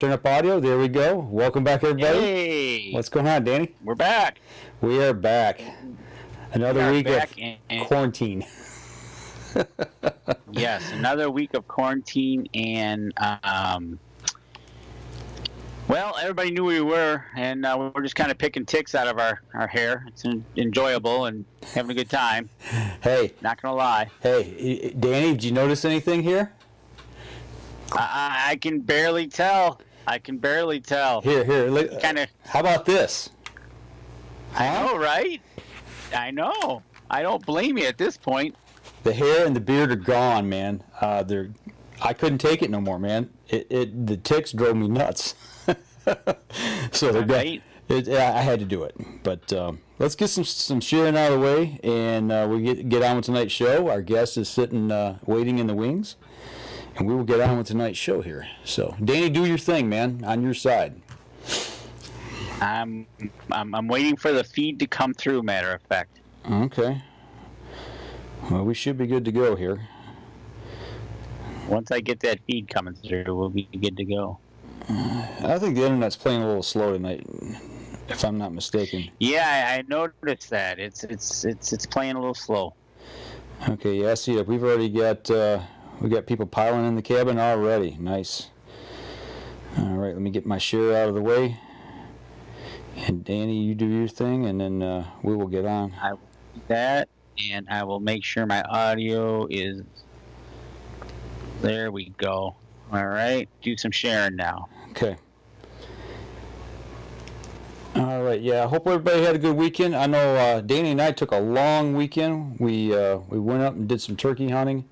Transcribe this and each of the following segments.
Turn up audio. There we go. Welcome back, everybody. Hey. What's going on, Danny? We're back. We are back. Another week of quarantine. Yes, another week of quarantine, and well, everybody knew we were, and we're just kind of picking ticks out of our hair. It's enjoyable and having a good time. Hey. Not gonna lie. Hey, Danny, did you notice anything here? I can barely tell. Here. Kind of. How about this? I know, right? I know. I don't blame you at this point. The hair and the beard are gone, man. I couldn't take it no more, man. The ticks drove me nuts. So they're right. I had to do it. But let's get some sharing out of the way, and we get on with tonight's show. Our guest is sitting waiting in the wings, and we will get on with tonight's show here. So, Danny, do your thing, man. On your side. I'm waiting for the feed to come through. Matter of fact. Okay. Well, we should be good to go here. Once I get that feed coming through, we'll be good to go. I think the internet's playing a little slow tonight, if I'm not mistaken. Yeah, I noticed that. It's playing a little slow. Okay, yeah, I see it. We've already got we got people piling in the cabin already. Nice. All right, let me get my share out of the way. And Danny, you do your thing, and then we will get on. I will do that, and I will make sure my audio is. There we go. All right, do some sharing now. Okay. All right, yeah, I hope everybody had a good weekend. I know Danny and I took a long weekend. We went up and did some turkey hunting.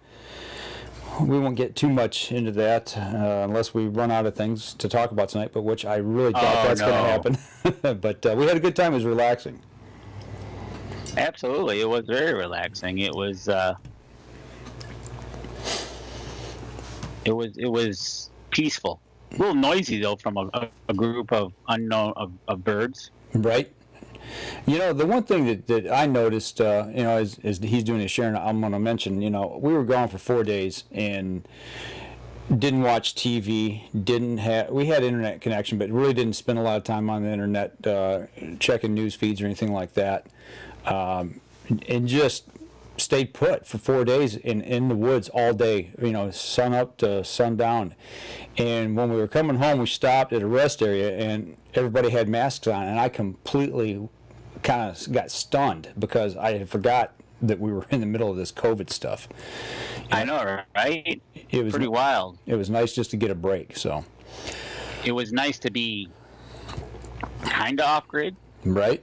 We won't get too much into that unless we run out of things to talk about tonight, but which I really doubt that's going to happen. But we had a good time. It was relaxing. Absolutely, it was very relaxing. It was peaceful. A little noisy though from a group of unknown of birds. Right. You know, the one thing that I noticed, as he's doing his sharing, I'm going to mention, we were gone for 4 days and didn't watch TV, we had internet connection, but really didn't spend a lot of time on the internet checking news feeds or anything like that. And just stayed put for 4 days in the woods all day, sun up to sundown. And when we were coming home, we stopped at a rest area and everybody had masks on, and I completely kind of got stunned because I had forgot that we were in the middle of this COVID stuff. I know, right? It was pretty wild. It was nice just to get a break. So it was nice to be kind of off grid. Right.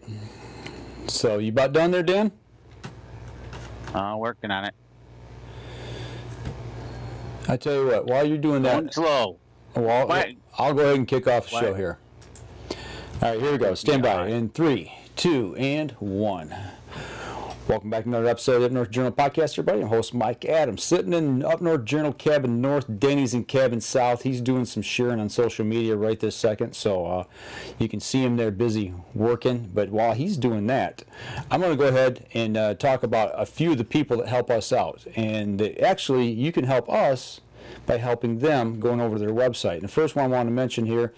So you about done there, Dan? Working on it. I tell you what, while you're doing that, going slow. Well, I'll go ahead and kick off the show here. All right, here we go. Stand by in 3, 2, and 1. Welcome back to another episode of the Up North Journal Podcast, everybody. I'm host Mike Adams, sitting in Up North Journal Cabin North, Danny's in Cabin South. He's doing some sharing on social media right this second, so you can see him there busy working. But while he's doing that, I'm going to go ahead and talk about a few of the people that help us out. And actually, you can help us by helping them going over to their website. And the first one I want to mention here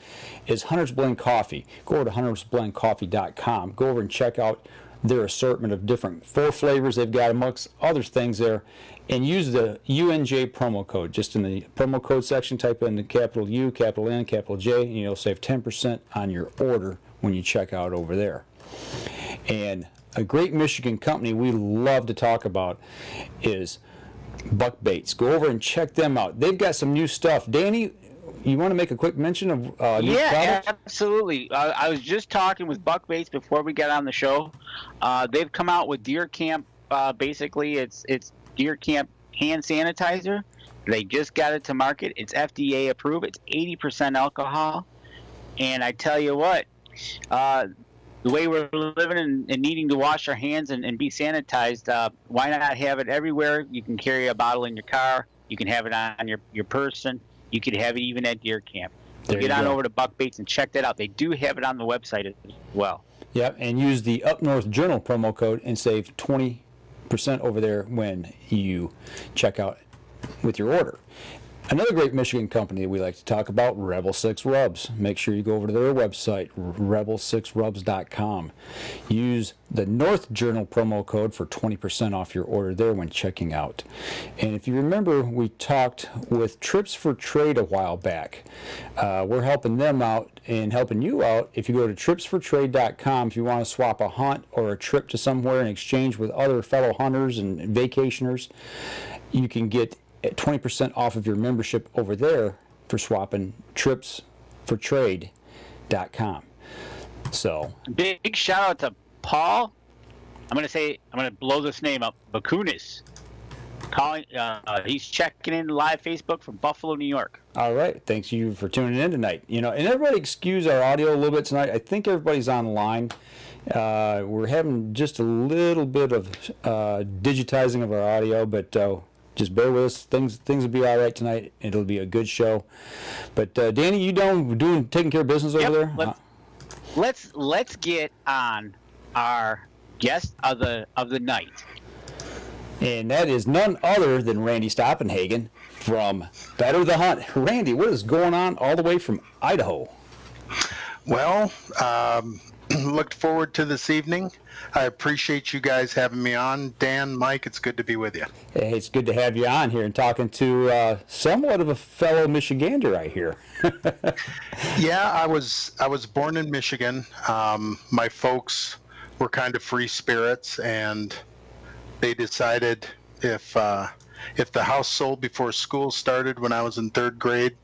is Hunter's Blend Coffee. Go over to huntersblendcoffee.com. Go over and check out their assortment of different 4 flavors they've got amongst other things there, and use the UNJ promo code. Just in the promo code section, type in the capital U, capital N, capital J, and you'll save 10% on your order when you check out over there. And a great Michigan company we love to talk about is Buck Baits. Go over and check them out. They've got some new stuff. Danny, you want to make a quick mention of new products? Absolutely. I was just talking with Buck Baits before we got on the show. They've come out with Deer Camp. Basically, it's Deer Camp hand sanitizer. They just got it to market. It's FDA approved. It's 80% alcohol. And I tell you what, the way we're living and needing to wash our hands and be sanitized, why not have it everywhere? You can carry a bottle in your car. You can have it on your person. You could have it even at Deer Camp. So get on over to Buck Baits and check that out. They do have it on the website as well. Yep, and use the Up North Journal promo code and save 20% over there when you check out with your order. Another great Michigan company we like to talk about, Rebel 6 Rubs. Make sure you go over to their website, rebel6rubs.com. Use the North Journal promo code for 20% off your order there when checking out. And if you remember, we talked with Trips for Trade a while back. We're helping them out and helping you out. If you go to tripsfortrade.com, if you want to swap a hunt or a trip to somewhere in exchange with other fellow hunters and vacationers, you can get 20% off of your membership over there for swapping tripsfortrade.com. So big shout out to Paul. I'm gonna blow this name up. Bakunis. Calling. He's checking in live Facebook from Buffalo, New York. All right, thanks you for tuning in tonight. And everybody excuse our audio a little bit tonight. I think everybody's online. We're having just a little bit of digitizing of our audio, but just bear with us. Things will be all right tonight. It'll be a good show. But Danny, you taking care of business over there? Let's get on our guest of the night. And that is none other than Randy Stoppenhagen from Better the Hunt. Randy, what is going on all the way from Idaho? Well, looked forward to this evening. I appreciate you guys having me on. Dan, Mike, it's good to be with you. Hey, it's good to have you on here and talking to somewhat of a fellow Michigander, I hear. Yeah, I was born in Michigan. My folks were kind of free spirits, and they decided if the house sold before school started when I was in third grade,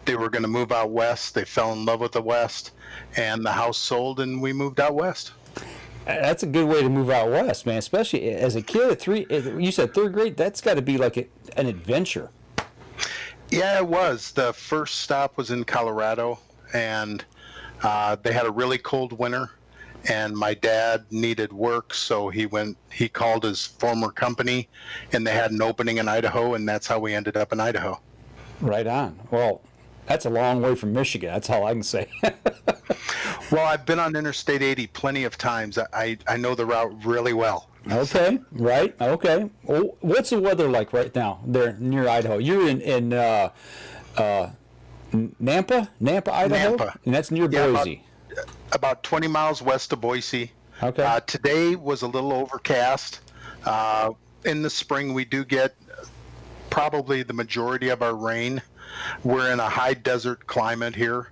they were going to move out west. They fell in love with the West, and the house sold, and we moved out west. That's a good way to move out west, man. Especially as a kid at you said third grade. That's got to be like an adventure. Yeah, it was. The first stop was in Colorado, and they had a really cold winter, and my dad needed work, so he called his former company, and they had an opening in Idaho, and that's how we ended up in Idaho. Right on. Well, that's a long way from Michigan. That's all I can say. Well, I've been on Interstate 80 plenty of times. I know the route really well. Okay, right. Okay. Well, what's the weather like right now there near Idaho? You're in Nampa, Idaho? Nampa. And that's near Boise. About 20 miles west of Boise. Okay. Today was a little overcast. In the spring, we do get probably the majority of our rain. We're in a high desert climate here.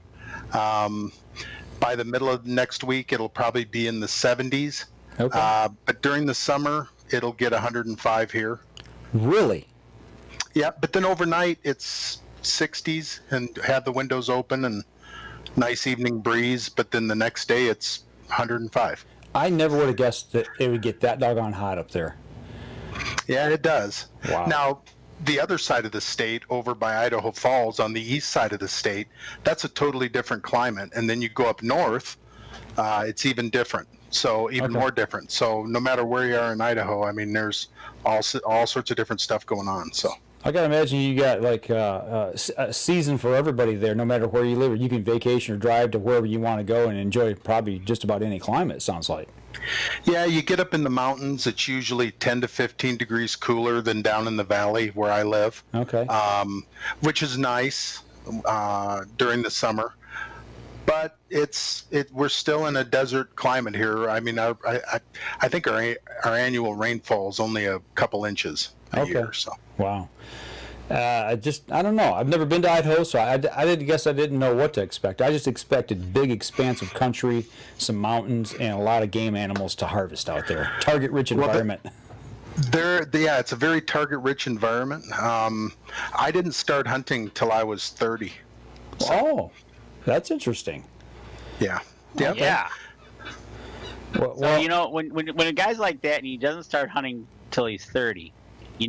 By the middle of next week, it'll probably be in the 70s. Okay. But during the summer, it'll get 105 here. Really? Yeah, but then overnight, it's 60s and have the windows open and nice evening breeze. But then the next day, it's 105. I never would have guessed that it would get that doggone hot up there. Yeah, it does. Wow. Now, the other side of the state, over by Idaho Falls, on the east side of the state, that's a totally different climate. And then you go up north, it's even different. So even more different. So no matter where you are in Idaho, I mean, there's all sorts of different stuff going on. So I gotta imagine you got like a season for everybody there, no matter where you live. Or you can vacation or drive to wherever you want to go and enjoy probably just about any climate. It sounds like. Yeah, you get up in the mountains, it's usually 10 to 15 degrees cooler than down in the valley where I live. Okay. Which is nice during the summer. But we're still in a desert climate here. I mean, I think our annual rainfall is only a couple inches a year. So. Wow. I don't know. I've never been to Idaho, so I didn't know what to expect. I just expected big, expansive country, some mountains, and a lot of game animals to harvest out there. Target-rich environment. It's a very target-rich environment. I didn't start hunting till I was 30. So. Oh, that's interesting. Yeah. Yeah. Well, so, when a guy's like that and he doesn't start hunting till he's 30, he's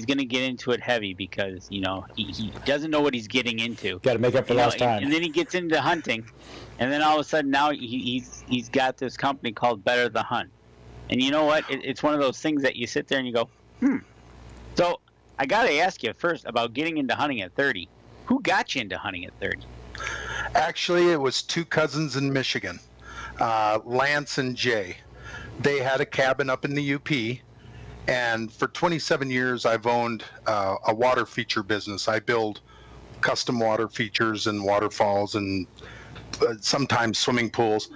going to get into it heavy because, he doesn't know what he's getting into. Got to make up for lost time. And then he gets into hunting, and then all of a sudden now he's got this company called Better the Hunt. And you know what? It's one of those things that you sit there and you go, So I got to ask you first about getting into hunting at 30. Who got you into hunting at 30? Actually, it was two cousins in Michigan, Lance and Jay. They had a cabin up in the UP, And for 27 years, I've owned a water feature business. I build custom water features and waterfalls and sometimes swimming pools.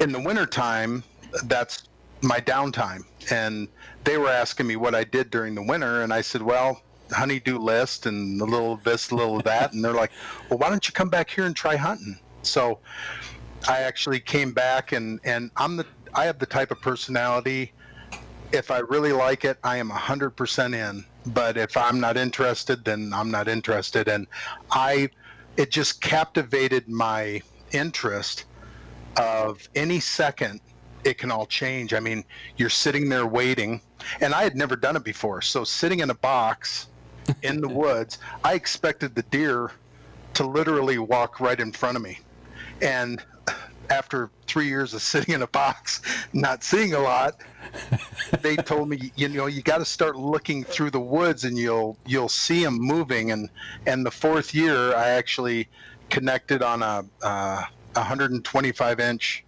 In the wintertime, that's my downtime. And they were asking me what I did during the winter. And I said, well, honey-do list and a little of this, a little of that. And they're like, well, why don't you come back here and try hunting? So I actually came back, and I have the type of personality, if I really like it, I am 100% in. But if I'm not interested, then I'm not interested. And it just captivated my interest of any second it can all change. I mean, you're sitting there waiting, and I had never done it before. So sitting in a box in the woods, I expected the deer to literally walk right in front of me. And after 3 years of sitting in a box, not seeing a lot, they told me, you got to start looking through the woods, and you'll see them moving. And the fourth year, I actually connected on a 125-inch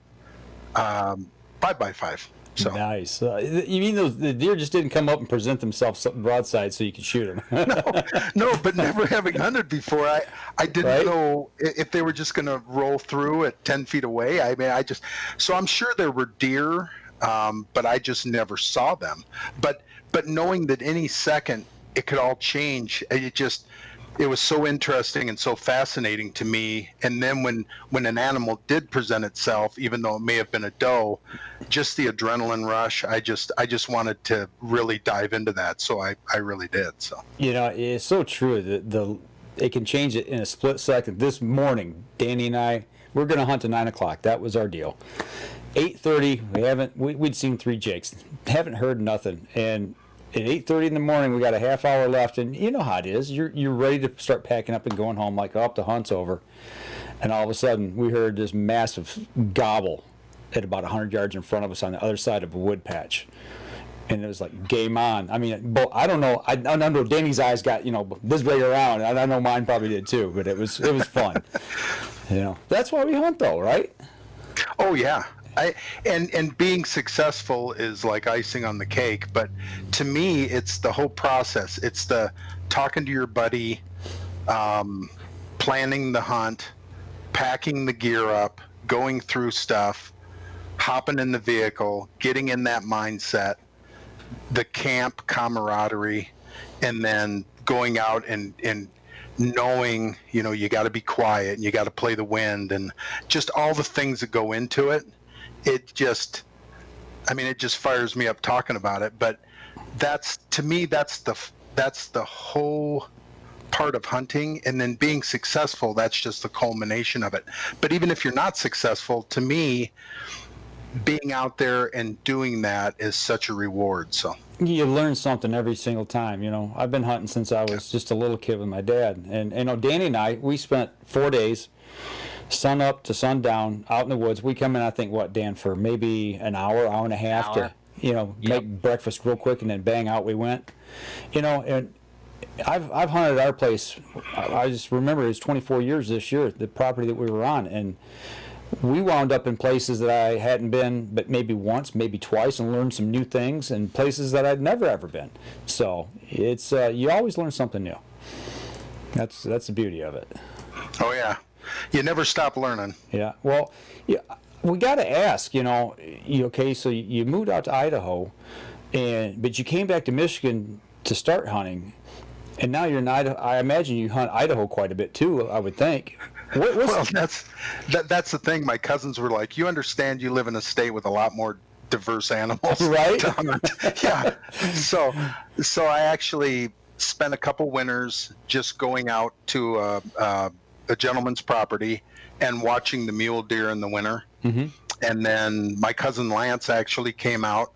5x5. So nice. You mean the deer just didn't come up and present themselves broadside so you could shoot them? No, but never having hunted before, I didn't know if they were just going to roll through at 10 feet away. I mean, so I'm sure there were deer, but I just never saw them. But knowing that any second it could all change, it was so interesting and so fascinating to me. And then when an animal did present itself, even though it may have been a doe, just the adrenaline rush, I just wanted to really dive into that. So I really did. So it's so true that it can change it in a split second. This morning, Danny and I, we're going to hunt at 9 o'clock. That was our deal. 8:30, we'd seen 3 jakes, haven't heard nothing, and at 8:30 in the morning, we got a half hour left, and you know how it is. You're ready to start packing up and going home, like, oh, the hunt's over. And all of a sudden, we heard this massive gobble at about 100 yards in front of us on the other side of a wood patch. And it was like, game on. I mean, I don't know. I know Danny's eyes got, this big around. And I know mine probably did too, but it was fun. That's why we hunt, though, right? Oh, yeah. And being successful is like icing on the cake, but to me, it's the whole process. It's the talking to your buddy, planning the hunt, packing the gear up, going through stuff, hopping in the vehicle, getting in that mindset, the camp camaraderie, and then going out and knowing, you got to be quiet and you got to play the wind, and just all the things that go into it. It just fires me up talking about it. But that's the whole part of hunting. And then being successful, that's just the culmination of it. But even if you're not successful, to me, being out there and doing that is such a reward. So you learn something every single time. I've been hunting since I was just a little kid with my dad. And Danny and I, we spent 4 days, sun up to sundown, out in the woods. We come in, I think, Dan, for maybe an hour and a half to, make breakfast real quick, and then bang, out we went. And I've hunted our place. I just remember it was 24 years this year, the property that we were on, and we wound up in places that I hadn't been, but maybe once, maybe twice, and learned some new things, and places that I'd never ever been. So it's you always learn something new. That's the beauty of it. Oh yeah. You never stop learning. Yeah. Well, we got to ask, okay, so you moved out to Idaho, but you came back to Michigan to start hunting, and now you're in Idaho. I imagine you hunt Idaho quite a bit too, I would think. Well, that's the thing. My cousins were like, you understand you live in a state with a lot more diverse animals. Right? Yeah. So I actually spent a couple winters just going out to a gentleman's property and watching the mule deer in the winter. Mm-hmm. And then my cousin Lance actually came out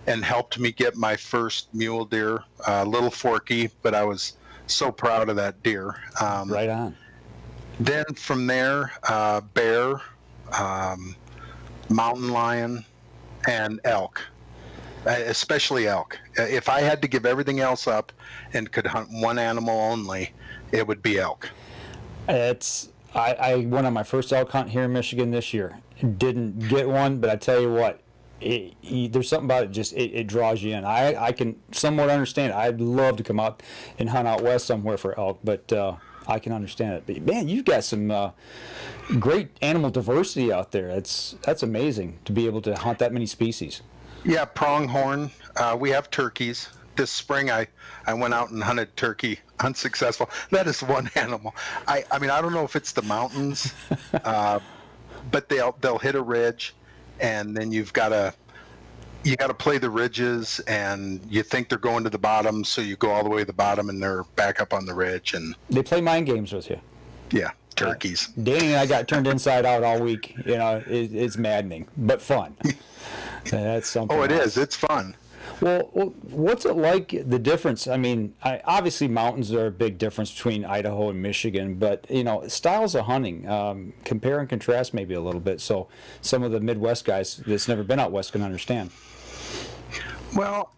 and helped me get my first mule deer, a little forky, but I was so proud of that deer. Right on. Then from there, bear, mountain lion, and elk, especially elk. If I had to give everything else up and could hunt one animal only, it would be elk. I went on my first elk hunt here in Michigan this year. Didn't get one, but I tell you what, there's something about it, just it draws you in. I can somewhat understand it. I'd love to come out and hunt out west somewhere for elk, but I can understand it. But man, you've got some great animal diversity out there. That's amazing to be able to hunt that many species. Yeah, pronghorn. We have turkeys. This spring I went out and hunted turkey, unsuccessful. That is one animal. I mean, I don't know if it's the mountains, but they'll hit a ridge, and then you got to play the ridges, and you think they're going to the bottom, so you go all the way to the bottom, and they're back up on the ridge. And they play mind games with you. Yeah, turkeys. Danny and I got turned inside out all week. You know, it's maddening, but fun. That's something. Oh, it is. It's fun. Well, what's it like, the difference? I mean, obviously mountains are a big difference between Idaho and Michigan, but, you know, styles of hunting, compare and contrast maybe a little bit, so some of the Midwest guys that's never been out west can understand. Well,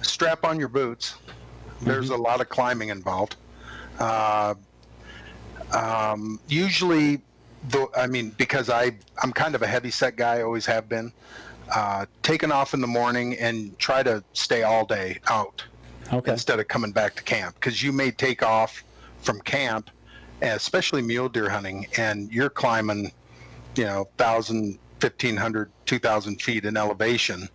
strap on your boots. There's a lot of climbing involved. Usually, because I'm kind of a heavy set guy, always have been. Taking off in the morning and try to stay all day out instead of coming back to camp, because you may take off from camp, especially mule deer hunting, and you're climbing 1,000, 1,500, 2,000 feet in elevation,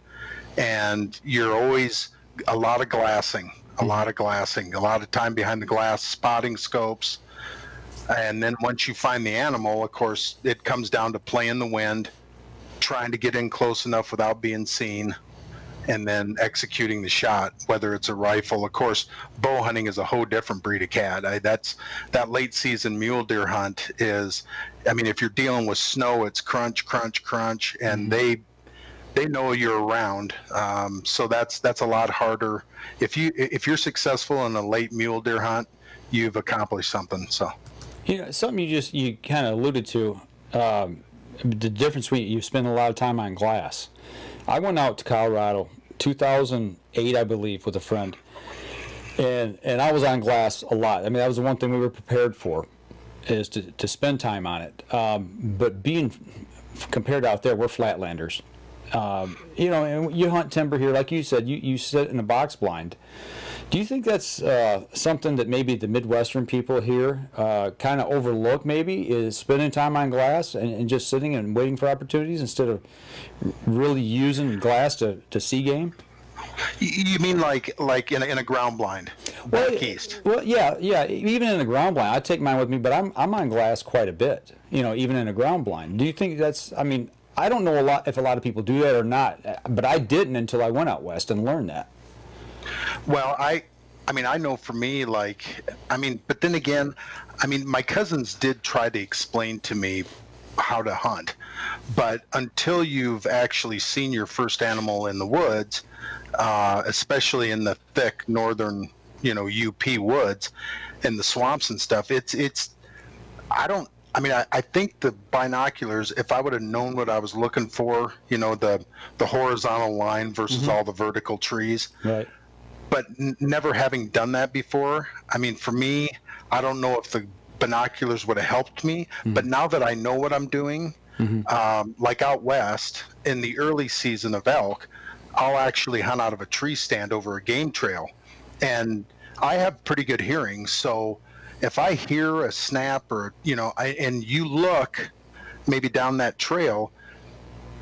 and you're always a lot of glassing, a lot of time behind the glass, spotting scopes, and then once you find the animal, of course, it comes down to playing the wind, trying to get in close enough without being seen, and then executing the shot, whether it's a rifle. Of course, bow hunting is a whole different breed of cat. That late season mule deer hunt is, if you're dealing with snow, it's crunch, crunch, crunch, and they know you're around. So that's a lot harder. If you're successful in a late mule deer hunt, you've accomplished something. So, something you kind of alluded to. The difference between you spend a lot of time on glass. I went out to Colorado 2008, I believe, with a friend, and I was on glass a lot. That was the one thing we were prepared for, is to spend time on it. But being compared out there, we're flatlanders. And you hunt timber here, like you said, you sit in a box blind. Do you think that's something that maybe the Midwestern people here kind of overlook, maybe, is spending time on glass and just sitting and waiting for opportunities instead of really using glass to see game? You mean like in a ground blind back east? Well, yeah. Even in a ground blind, I take mine with me, but I'm on glass quite a bit, even in a ground blind. Do you think that's, I don't know if a lot of people do that or not, but I didn't until I went out west and learned that. Well, I know for me, but then again, my cousins did try to explain to me how to hunt, but until you've actually seen your first animal in the woods, especially in the thick northern, UP woods and the swamps and stuff, I think the binoculars, if I would have known what I was looking for, the horizontal line versus all the vertical trees. Right. But never having done that before, for me, I don't know if the binoculars would have helped me. But now that I know what I'm doing, like out west, in the early season of elk, I'll actually hunt out of a tree stand over a game trail. And I have pretty good hearing, so if I hear a snap or, and you look maybe down that trail,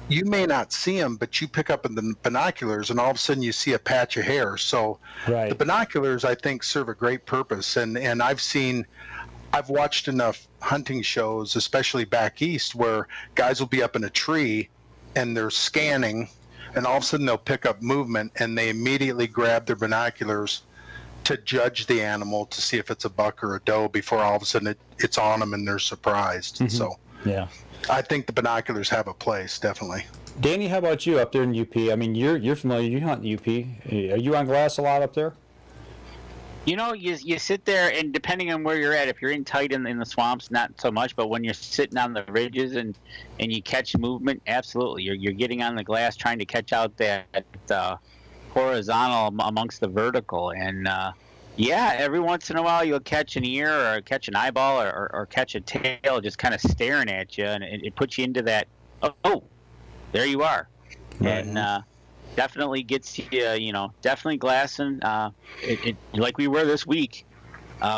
you may not see them, but you pick up in the binoculars and all of a sudden you see a patch of hair. So the binoculars, I think, serve a great purpose. And I've watched enough hunting shows, especially back east, where guys will be up in a tree and they're scanning, and all of a sudden they'll pick up movement and they immediately grab their binoculars to judge the animal to see if it's a buck or a doe before all of a sudden it's on them and they're surprised. So yeah, I think the binoculars have a place, definitely. Danny, how about you up there in UP? You're familiar. You hunt in UP. Are you on glass a lot up there? You sit there, and depending on where you're at, if you're in tight in the swamps, not so much. But when you're sitting on the ridges and you catch movement, absolutely, you're getting on the glass, trying to catch out that horizontal amongst the vertical. And every once in a while you'll catch an ear or catch an eyeball or catch a tail just kind of staring at you, and it puts you into that there you are. Right. And definitely gets you, definitely glassing. It like we were this week.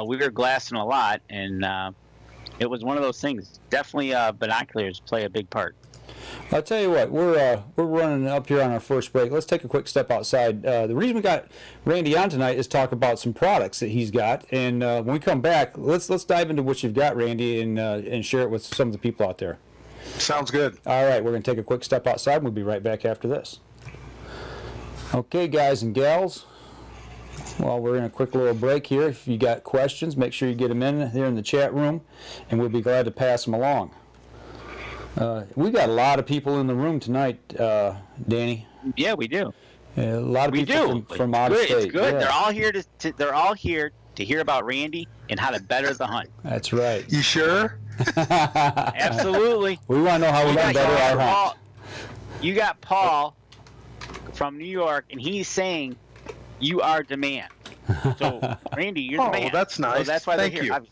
We were glassing a lot, and it was one of those things. Definitely, binoculars play a big part. I'll tell you what, we're running up here on our first break. Let's take a quick step outside. The reason we got Randy on tonight is talk about some products that he's got, and when we come back, let's dive into what you've got, Randy, and share it with some of the people out there. Sounds good. All right, we're going to take a quick step outside, and we'll be right back after this. Okay, guys and gals, well, we're in a quick little break here. If you got questions, make sure you get them in here in the chat room, and we'll be glad to pass them along. We got a lot of people in the room tonight, Danny. Yeah, we do. A lot of people from out of state. It's good. Yeah. They're all here to hear about Randy and how to better the hunt. That's right. You sure? Absolutely. We want to know how we can better our hunt. You got Paul from New York, and he's saying you are demand. So, Randy, you're the man. Oh, that's nice. So that's why Thank they're here. you.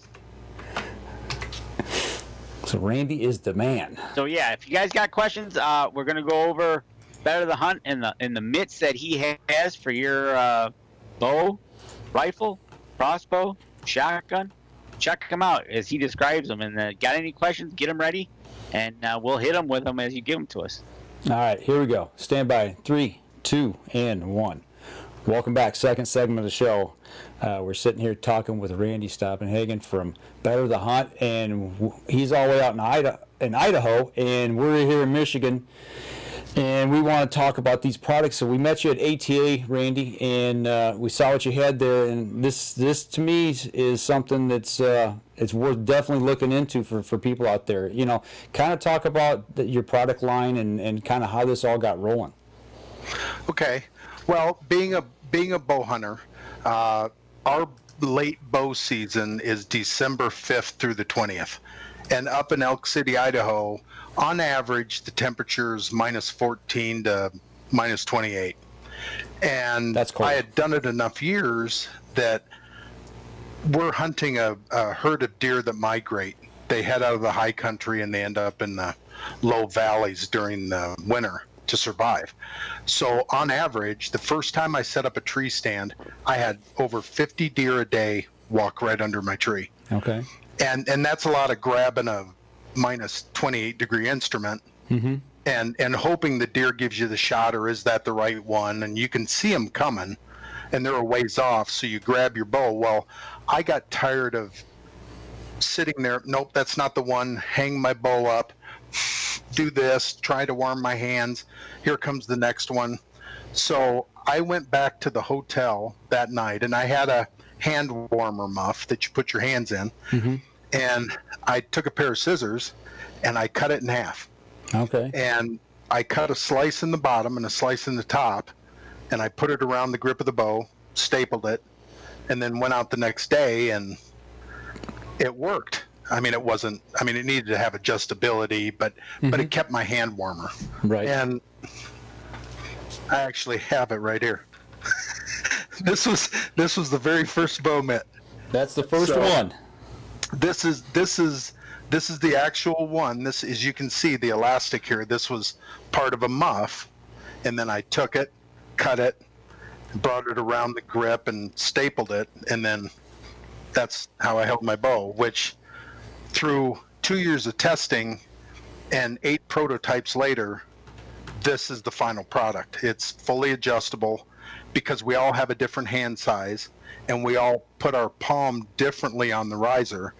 So Randy is the man. So yeah, if you guys got questions, we're gonna go over better the hunt and the mitts that he has for your bow, rifle, crossbow, shotgun. Check him out as he describes them. And got any questions? Get them ready, and we'll hit them with them as you give them to us. All right, here we go. Stand by. 3, 2, and 1. Welcome back. Second segment of the show. We're sitting here talking with Randy Stoppenhagen from Better the Hunt, and he's all the way out in Idaho, and we're here in Michigan, and we want to talk about these products. So we met you at ATA, Randy, and we saw what you had there, and this to me is something that's it's worth definitely looking into for people out there. You know, kind of talk about your product line and kind of how this all got rolling. Okay. Well, being a bow hunter, our late bow season is December 5th through the 20th. And up in Elk City, Idaho, on average, the temperature's minus 14 to minus 28. And That's cold. I had done it enough years that we're hunting a herd of deer that migrate. They head out of the high country and they end up in the low valleys during the winter to survive. So on average, the first time I set up a tree stand, I had over 50 deer a day walk right under my tree. Okay. And that's a lot of grabbing a minus 28 degree instrument and hoping the deer gives you the shot, or is that the right one? And you can see them coming and they're a ways off. So you grab your bow. Well, I got tired of sitting there. Nope, that's not the one. Hang my bow up. Do this, try to warm my hands. Here comes the next one. So I went back to the hotel that night, and I had a hand warmer muff that you put your hands in. And I took a pair of scissors and I cut it in half. Okay. And I cut a slice in the bottom and a slice in the top, and I put it around the grip of the bow, stapled it, and then went out the next day, and it worked. I mean, it needed to have adjustability, but it kept my hand warmer. Right. And I actually have it right here. This was the very first bow mitt. That's the first one. This is the actual one. This, as you can see, the elastic here. This was part of a muff, and then I took it, cut it, brought it around the grip, and stapled it, and then that's how I held my bow, which through 2 years of testing and 8 prototypes later, this is the final product. It's fully adjustable because we all have a different hand size and we all put our palm differently on the riser.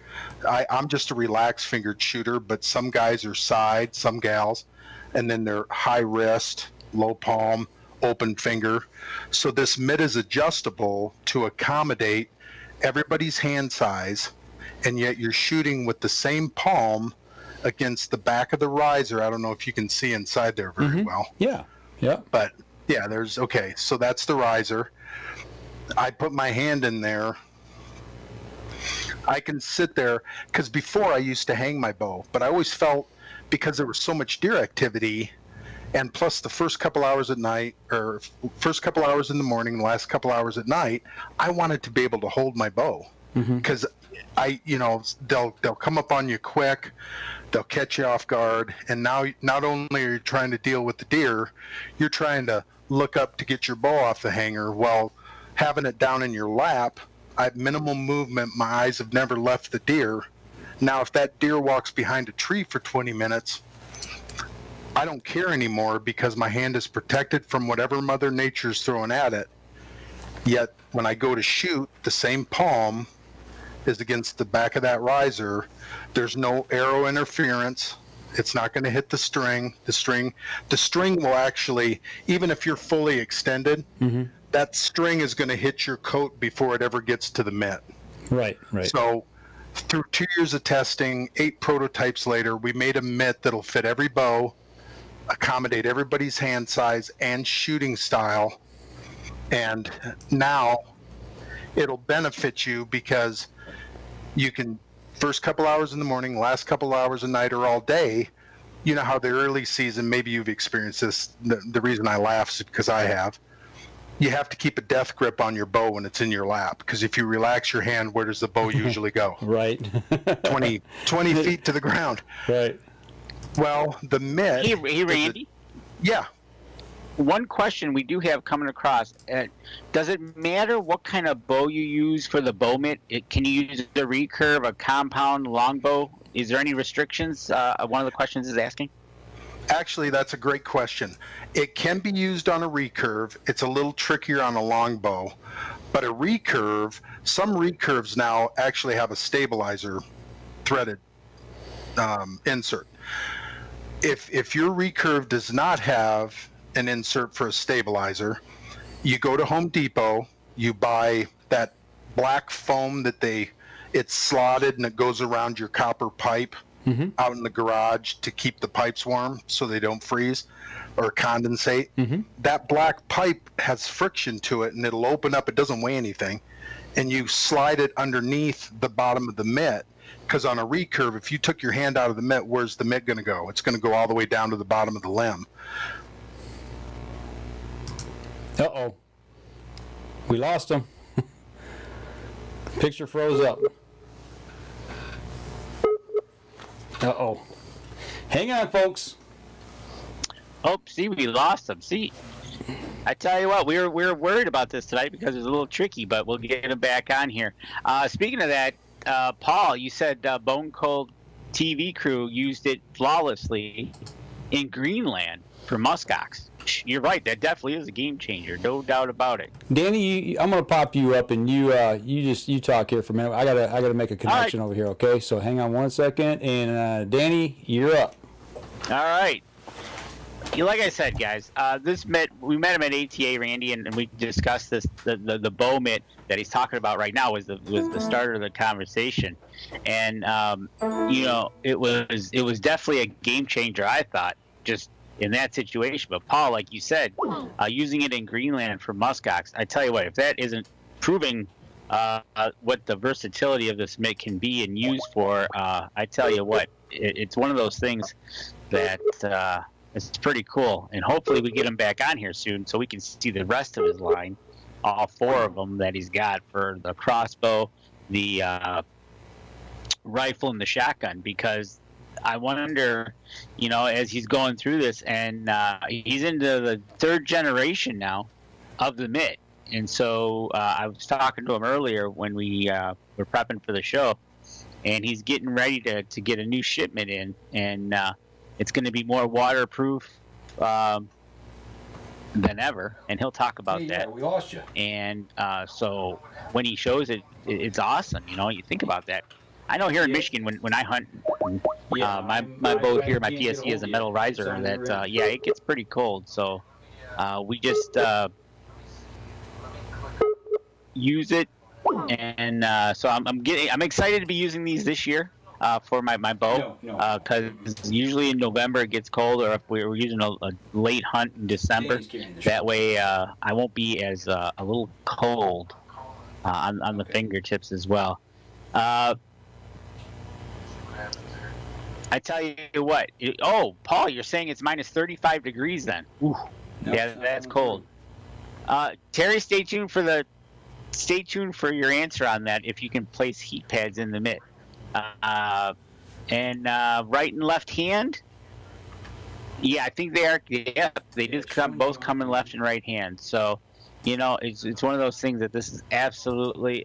I'm just a relaxed fingered shooter, but some guys are side, some gals, and then they're high wrist, low palm, open finger. So this mitt is adjustable to accommodate everybody's hand size, and yet you're shooting with the same palm against the back of the riser. I don't know if you can see inside there very well. Yeah. Yeah. But yeah, okay, so that's the riser. I put my hand in there. I can sit there, because before I used to hang my bow, but I always felt, because there was so much deer activity, and plus the first couple hours at night, or first couple hours in the morning, the last couple hours at night, I wanted to be able to hold my bow. because they'll come up on you quick, they'll catch you off guard, and now not only are you trying to deal with the deer, you're trying to look up to get your bow off the hanger while having it down in your lap. I have minimal movement. My eyes have never left the deer. Now, if that deer walks behind a tree for 20 minutes, I don't care anymore because my hand is protected from whatever Mother Nature's throwing at it. Yet, when I go to shoot, the same palm is against the back of that riser. There's no arrow interference. It's not going to hit the string. The string will actually, even if you're fully extended, that string is going to hit your coat before it ever gets to the mitt. Right. So through 2 years of testing, 8 prototypes later, we made a mitt that'll fit every bow, accommodate everybody's hand size and shooting style. And now it'll benefit you because you can, first couple hours in the morning, last couple hours at night, or all day. You know how the early season, maybe you've experienced this. The reason I laugh is because I have. You have to keep a death grip on your bow when it's in your lap, because if you relax your hand, where does the bow usually go? Right. 20 feet to the ground. Right. Well, the mitt. Hey, Randy. Yeah. One question we do have coming across: does it matter what kind of bow you use for the bow mitt? Can you use a recurve, a compound, longbow? Is there any restrictions? One of the questions is asking. Actually, that's a great question. It can be used on a recurve. It's a little trickier on a longbow. But a recurve, some recurves now actually have a stabilizer threaded insert. If your recurve does not have an insert for a stabilizer, you go to Home Depot, you buy that black foam that it's slotted and it goes around your copper pipe. Out in the garage to keep the pipes warm so they don't freeze or condensate. That black pipe has friction to it and it'll open up. It doesn't weigh anything. And you slide it underneath the bottom of the mitt, because on a recurve, if you took your hand out of the mitt, where's the mitt going to go? It's going to go all the way down to the bottom of the limb. Uh-oh. We lost him. Picture froze up. Uh-oh. Hang on, folks. Oh, see, we lost him. See, I tell you what, we were worried about this tonight because it was a little tricky, but we'll get him back on here. Speaking of that, Paul, you said Bone Cold TV crew used it flawlessly in Greenland for muskox. You're right. That definitely is a game changer. No doubt about it. Danny, I'm gonna pop you up, and you talk here for a minute. I gotta make a connection over here. Okay, so hang on 1 second, and Danny, you're up. All right. Like I said, guys, we met him at ATA, Randy, and we discussed this. The bow mitt that he's talking about right now was the start of the conversation, and it was definitely a game changer. I thought, just in that situation. But Paul, like you said, using it in Greenland for muskox, I tell you what, if that isn't proving what the versatility of this mitt can be and used for, I tell you what, it's one of those things that it's pretty cool. And hopefully we get him back on here soon so we can see the rest of his line, all 4 of them that he's got for the crossbow, the rifle, and the shotgun, because I wonder, as he's going through this, and he's into the 3rd generation now of the mitt. And so I was talking to him earlier when we were prepping for the show, and he's getting ready to get a new shipment in, and it's going to be more waterproof than ever, and he'll talk about that. We lost you. And so when he shows it, it's awesome. You think about that. I know here in Michigan, when I hunt, my bow here, my PSE is a metal riser, that it gets pretty cold. So we just use it, and so I'm excited to be using these this year for my bow, because usually in November it gets cold, or if we're using a late hunt in December, that way I won't be as a little cold on the fingertips as well. I tell you what. Paul, you're saying it's minus 35 degrees then? Ooh. Yeah, that's cold. Terry, stay tuned for the stay tuned for your answer on that if you can place heat pads in the mitt. And right and left hand. Yeah, I think they are. Yeah, they just both come in left and right hand. So, it's one of those things that this is absolutely.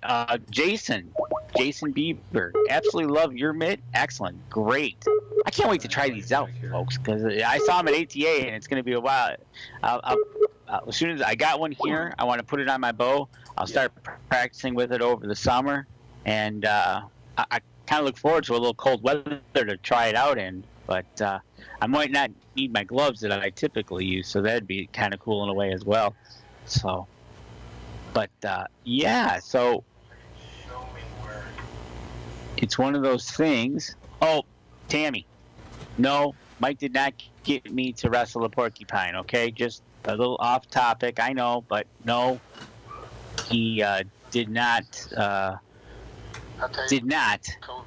Jason Bieber, absolutely love your mitt. Excellent, great. I can't wait to try these out, folks, because I saw them at ATA, and it's going to be a while. As soon as I got one here, I want to put it on my bow. I'll start practicing with it over the summer, and I kind of look forward to a little cold weather to try it out in. But I might not need my gloves that I typically use, so that'd be kind of cool in a way as well. So, but yeah, so it's one of those things. Oh, Tammy, no, Mike did not get me to wrestle a porcupine. Okay, just a little off topic, I know, but no, he did not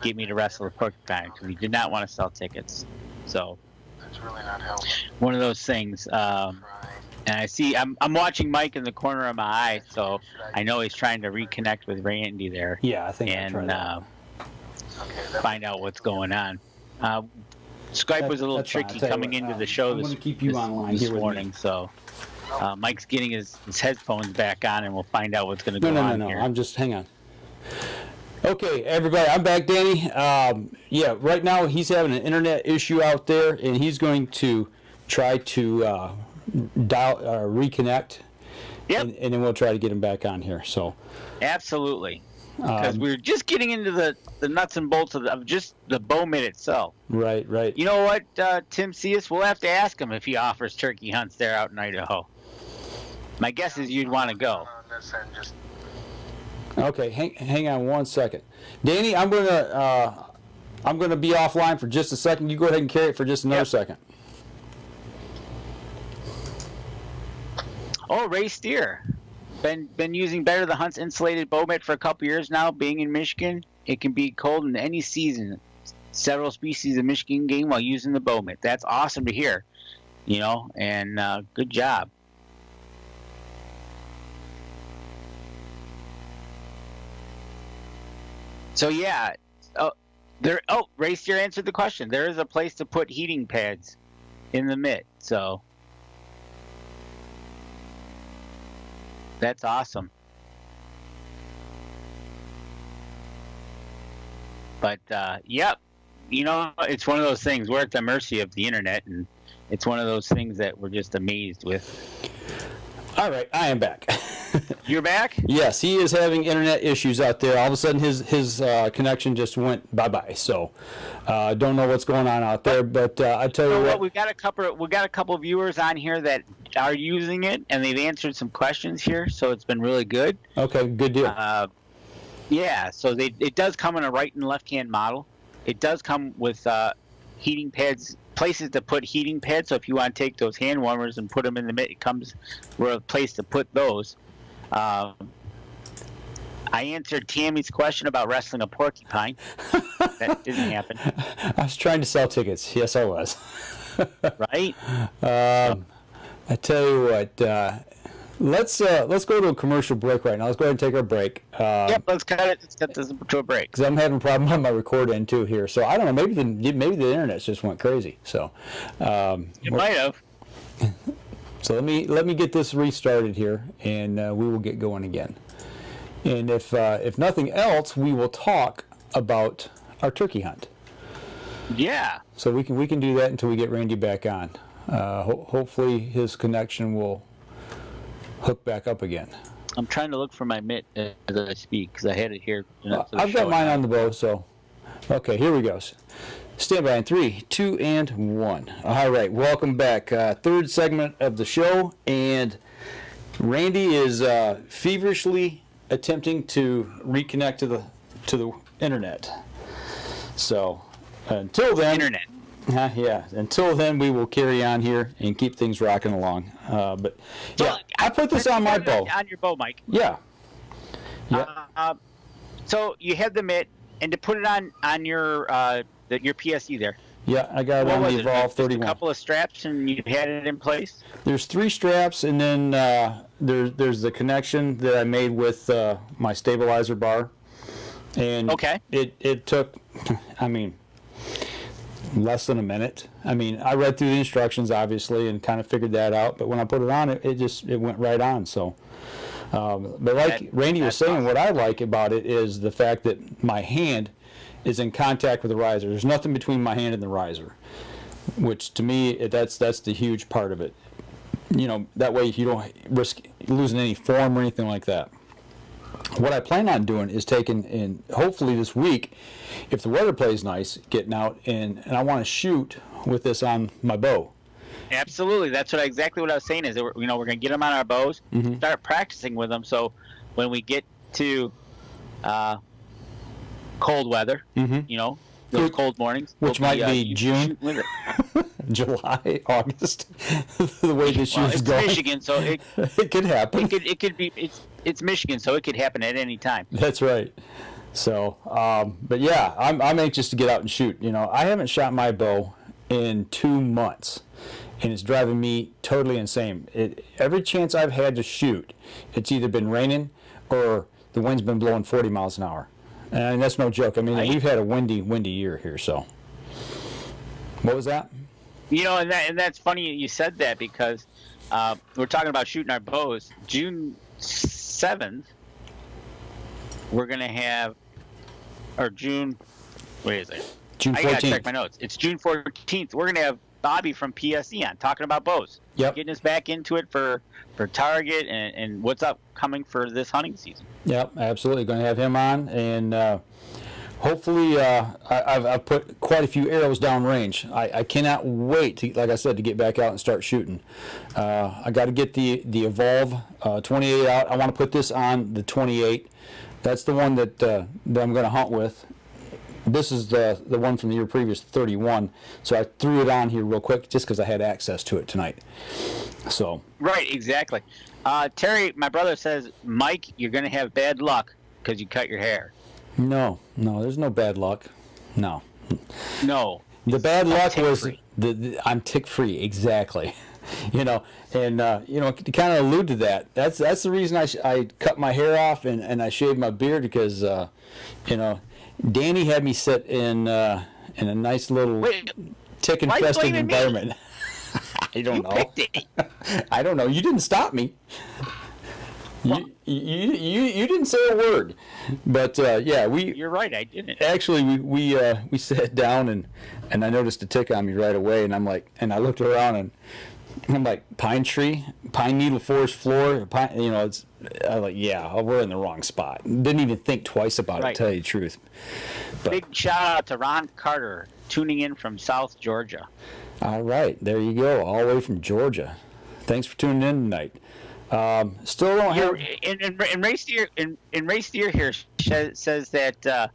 get me to wrestle a porcupine because he did not want to sell tickets. So That's really not helping. one of those things. And I see I'm watching Mike in the corner of my eye, so I know he's trying to reconnect with Randy there. Yeah, I think and find out what's going on. Skype was a little tricky coming into the show this morning, so Mike's getting his headphones back on, and we'll find out what's going to go on here. I'm just, hang on. Okay, everybody, I'm back, Danny. Yeah, right now he's having an internet issue out there, and he's going to try to reconnect. Yep. And then we'll try to get him back on here. So. Absolutely. Because we're just getting into the nuts and bolts of just the Bowmen itself. Right. You know what, Tim Cius? We'll have to ask him if he offers turkey hunts there out in Idaho. My guess is you'd want to go. Okay, hang on one second, Danny. I'm gonna be offline for just a second. You go ahead and carry it for just another second. Oh, Ray Steer. Been using Better the Hunt's insulated bow mitt for a couple years now. Being in Michigan, it can be cold in any season. Several species of Michigan game while using the bow mitt. That's awesome to hear, and good job. So yeah, Ray Steer answered the question. There is a place to put heating pads in the mitt, so. That's awesome. But, yep, it's one of those things. We're at the mercy of the internet, and it's one of those things that we're just amazed with. All right, I am back. You're back? Yes, he is having internet issues out there. All of a sudden, his connection just went bye-bye. So, don't know what's going on out there. But I tell you what, we got a couple of viewers on here that are using it, and they've answered some questions here. So it's been really good. Okay, good deal. Yeah, so it does come in a right and left hand model. It does come with heating pads, places to put heating pads. So if you want to take those hand warmers and put them in the mitt, it comes with a place to put those. I answered Tammy's question about wrestling a porcupine. That didn't happen. I was trying to sell tickets. Yes, I was. Right? I tell you what. Let's go to a commercial break right now. Let's go ahead and take our break. Yep, let's cut it. Let's cut this to a break. Because I'm having a problem on my record end too here. So I don't know. Maybe the internet just went crazy. So It might have. So let me get this restarted here, and we will get going again. And if nothing else, we will talk about our turkey hunt. Yeah. So we can do that until we get Randy back on. Hopefully his connection will hook back up again. I'm trying to look for my mitt as I speak because I had it here. I've got mine on the bow, so okay, here we go. Stand by in 3, 2, and 1. All right, welcome back. Third segment of the show, and Randy is feverishly attempting to reconnect to the internet. So until then, internet. Yeah. Until then, we will carry on here and keep things rocking along. But yeah, I put this on my bow. On your bow, Mike. Yeah. So you have the mitt, and to put it on your PSE there, Yeah, I got it on the Evolve Just 31. a couple of straps and you had it in place? There's 3 straps, and then there's the connection that I made with my stabilizer bar. And Okay. it took, I mean, less than a minute. I mean, I read through the instructions, obviously, and kind of figured that out. But when I put it on, it went right on. So, but like Randy was saying, awesome. what I like about it is the fact that my hand is in contact with the riser. There's nothing between my hand and the riser, which to me, that's the huge part of it. You know, that way you don't risk losing any form or anything like that. What I plan on doing is taking, in hopefully this week, if the weather plays nice, getting out and I want to shoot with this on my bow. Absolutely. That's exactly what I was saying is that we're going to get them on our bows, start practicing with them. So when we get to cold weather, those cold mornings, Which might be June, with it. July, August, the way this year's it's going. Michigan, so it could happen. it could be it's Michigan, so it could happen at any time. That's right. So, but yeah, I'm anxious to get out and shoot. You know, I haven't shot my bow in 2 months, and it's driving me totally insane. Every chance I've had to shoot, it's either been raining or the wind's been blowing 40 miles an hour. And that's no joke. I mean, we've had a windy year here. So, what was that? You know, and that's funny you said that because we're talking about shooting our bows. June 7th, we're gonna have, or June. What is it? June 14th. I gotta check my notes. It's June 14th. We're gonna have Bobby from PSE on talking about bows. Yep. Getting us back into it for target and what's upcoming for this hunting season. Yep, absolutely. Going to have him on, and hopefully I've put quite a few arrows down range. I cannot wait to, like I said, to get back out and start shooting. I got to get the Evolve 28 out. I want to put this on the 28. That's the one that I'm going to hunt with. This is the one from the year previous, 31. So I threw it on here real quick just because I had access to it tonight. So Right, exactly. Terry, my brother says, Mike, you're going to have bad luck because you cut your hair. no, there's no bad luck. No. No. The bad luck was tick-free. I'm tick-free, exactly. You know, and to kind of allude to that, that's the reason I cut my hair off and I shaved my beard because, Danny had me sit in a nice little tick-infested environment. I don't know. Picked it. I don't know. You didn't stop me. You didn't say a word, but yeah, You're right, I didn't. actually we sat down and I noticed a tick on me right away, and I looked around and I'm like, pine needle forest floor, I'm like, yeah, we're in the wrong spot. Didn't even think twice about it, to tell you the truth. But, Big shout out to Ron Carter tuning in from South Georgia. all right, there you go, all the way from Georgia. Thanks for tuning in tonight. Still don't have. And Race Deer here says that,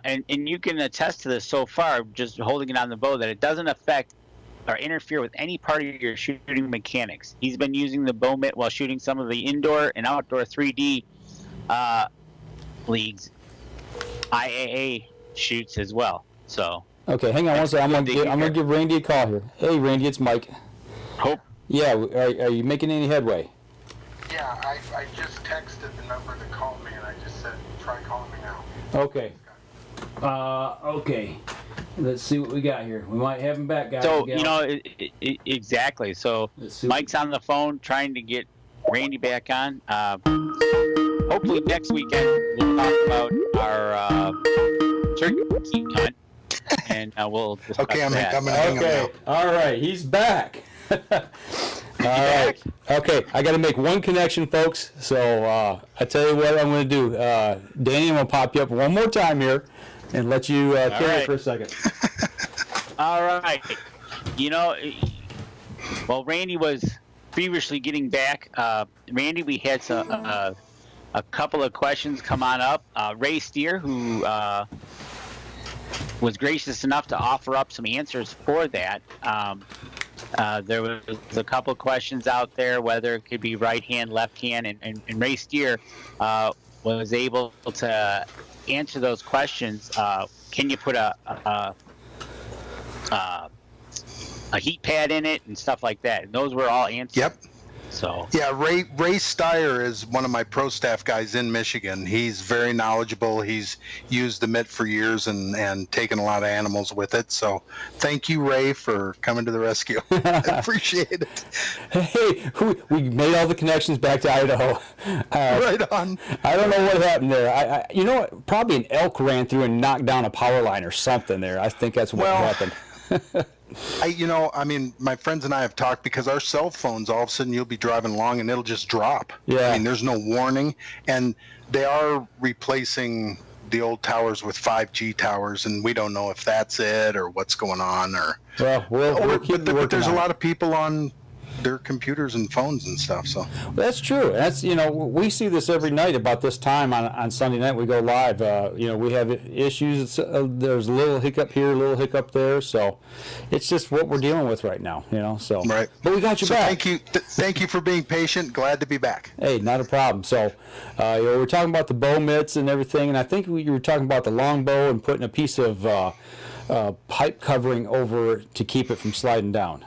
and you can attest to this so far, just holding it on the bow, that it doesn't affect or interfere with any part of your shooting mechanics. He's been using the Bowmen while shooting some of the indoor and outdoor 3D leagues, IAA shoots as well. So. Okay, hang on one second. I'm gonna give Randy a call here. Hey, Randy, it's Mike. Hope. Yeah, are you making any headway? Yeah, I just texted the number to call me, and I just said, try calling me now. Okay. Okay. Let's see what we got here. We might have him back, guys. So, exactly. So, Mike's on the phone trying to get Randy back on. Hopefully next weekend we'll talk about our turkey hunt, and we'll discuss that. I'm gonna hang Okay. up All right. He's back. All right. Okay. I got to make one connection, folks. So I tell you what I'm going to do. Danny, I'm going to pop you up one more time here and let you kill it for a second. All right. While Randy was feverishly getting back, Randy, we had a couple of questions come on up. Ray Steer, who was gracious enough to offer up some answers for that. There was a couple of questions out there, whether it could be right hand, left hand, and Ray Steer was able to answer those questions. Can you put a a heat pad in it and stuff like that. And those were all answered. Yep. So Yeah, Ray Steyer is one of my pro staff guys in Michigan. He's very knowledgeable. He's used the mitt for years and taken a lot of animals with it. So thank you, Ray, for coming to the rescue. I appreciate it. Hey, we made all the connections back to Idaho. Right on. I don't know what happened there. I you know what? Probably an elk ran through and knocked down a power line or something there. I think that's what happened. My friends and I have talked because our cell phones, all of a sudden you'll be driving along and it'll just drop. Yeah. I mean, there's no warning. And they are replacing the old towers with 5G towers, and we don't know if that's it or what's going on. But there's a lot of people on their computers and phones and stuff. So that's true. That's we see this every night about this time on Sunday night. We go live. We have issues. There's a little hiccup here, a little hiccup there. So it's just what we're dealing with right now. So right. But we got you back. Thank you. Thank you for being patient. Glad to be back. Hey, not a problem. So we're talking about the bow mitts and everything, and I think you were talking about the longbow and putting a piece of pipe covering over to keep it from sliding down.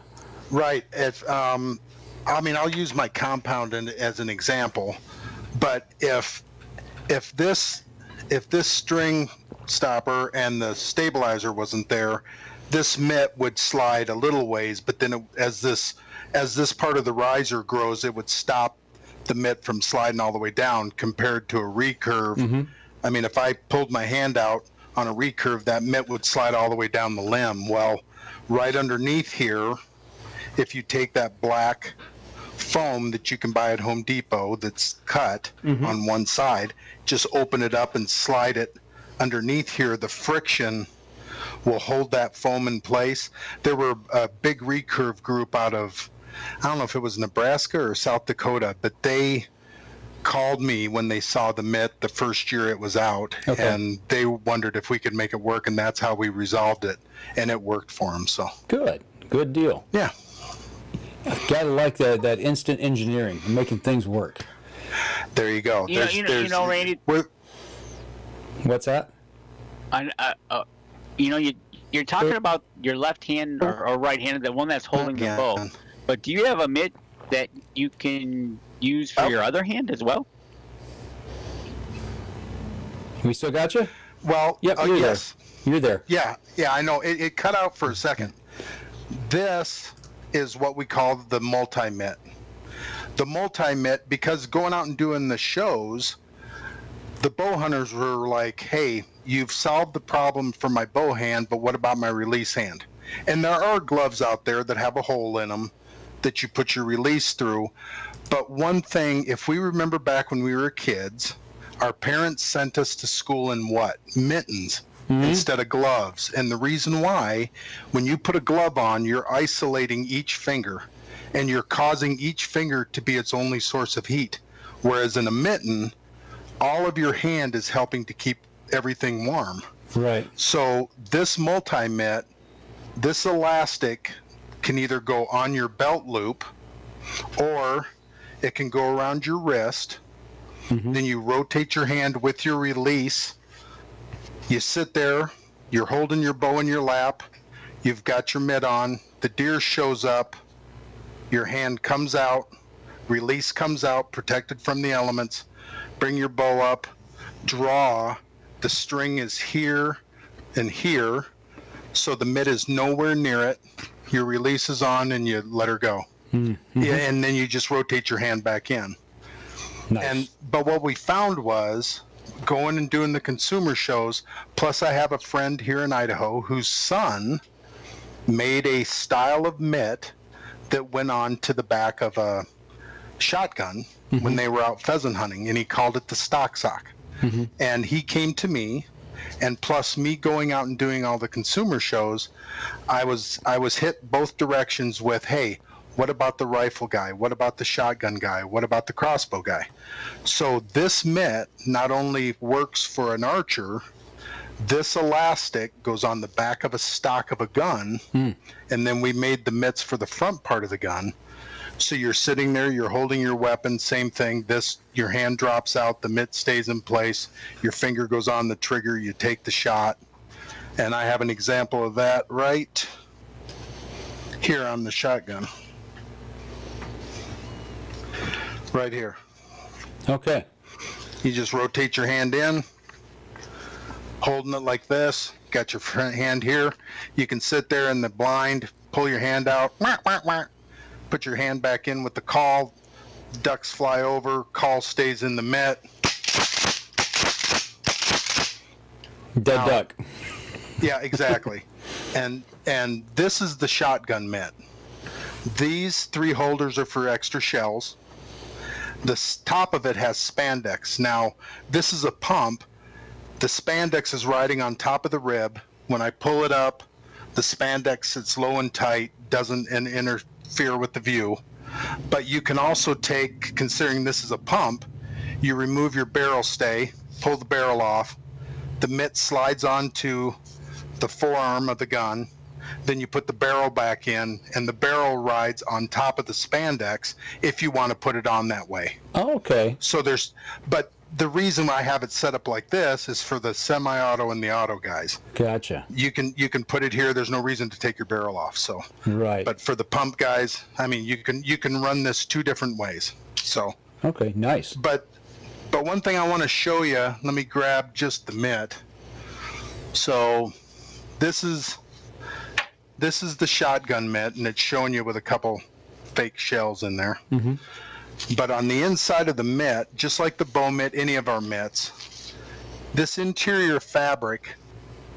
Right. I'll use my compound as an example, but if this string stopper and the stabilizer wasn't there, this mitt would slide a little ways, but then as this part of the riser grows, it would stop the mitt from sliding all the way down compared to a recurve. Mm-hmm. I mean, if I pulled my hand out on a recurve, that mitt would slide all the way down the limb. Well, right underneath here, if you take that black foam that you can buy at Home Depot that's cut on one side, just open it up and slide it underneath here, the friction will hold that foam in place. There were a big recurve group out of, I don't know if it was Nebraska or South Dakota, but they called me when they saw the mitt the first year it was out, and they wondered if we could make it work, and that's how we resolved it, and it worked for them. So good deal. Yeah. Gotta like that instant engineering and making things work. There you go. Randy. What's that? You're talking about your left hand or right hand, the one that's holding the bow. But do you have a mitt that you can use for your other hand as well? We still got you? Well, yep, yes. You're there. Yeah, I know. It cut out for a second. This is what we call the multi-mitt. The multi-mitt, because going out and doing the shows, the bow hunters were like, hey, you've solved the problem for my bow hand, but what about my release hand? And there are gloves out there that have a hole in them that you put your release through. But one thing, if we remember back when we were kids, our parents sent us to school in what? Mittens. Instead of gloves. And the reason why, when you put a glove on, you're isolating each finger and you're causing each finger to be its only source of heat. Whereas in a mitten, all of your hand is helping to keep everything warm. Right. So this multi-mitt, this elastic can either go on your belt loop or it can go around your wrist. Then you rotate your hand with your release. You sit there, you're holding your bow in your lap, you've got your mitt on, the deer shows up, your hand comes out, release comes out, protected from the elements, bring your bow up, draw, the string is here and here, so the mitt is nowhere near it, your release is on and you let her go. Yeah, and then you just rotate your hand back in. Nice. But what we found was, going and doing the consumer shows, plus I have a friend here in Idaho whose son made a style of mitt that went on to the back of a shotgun when they were out pheasant hunting, and he called it the stock sock. And he came to me, and plus me going out and doing all the consumer shows, I was hit both directions with, hey, what about the rifle guy? What about the shotgun guy? What about the crossbow guy? So this mitt not only works for an archer, this elastic goes on the back of a stock of a gun, and then we made the mitts for the front part of the gun. So you're sitting there, you're holding your weapon, same thing. Your hand drops out, the mitt stays in place, your finger goes on the trigger, you take the shot. And I have an example of that right here on the shotgun. Right here. Okay. You just rotate your hand in, holding it like this. Got your front hand here. You can sit there in the blind, pull your hand out, put your hand back in with the call. Ducks fly over, call stays in the mitt. Dead duck. Yeah, exactly. and this is the shotgun mitt. These 3 holders are for extra shells. The top of it has spandex. Now, this is a pump. The spandex is riding on top of the rib. When I pull it up, the spandex sits low and tight, doesn't interfere with the view. But you can also take, considering this is a pump, you remove your barrel stay, pull the barrel off, the mitt slides onto the forearm of the gun, then you put the barrel back in, and the barrel rides on top of the spandex if you want to put it on that way. Oh, okay. So but the reason I have it set up like this is for the semi-auto and the auto guys. Gotcha. You can put it here. There's no reason to take your barrel off. So. Right. But for the pump guys, I mean, you can run this 2 different ways. So. Okay. Nice. But one thing I want to show you. Let me grab just the mitt. So, this is the shotgun mitt, and it's showing you with a couple fake shells in there. Mm-hmm. But on the inside of the mitt, just like the bow mitt, any of our mitts, this interior fabric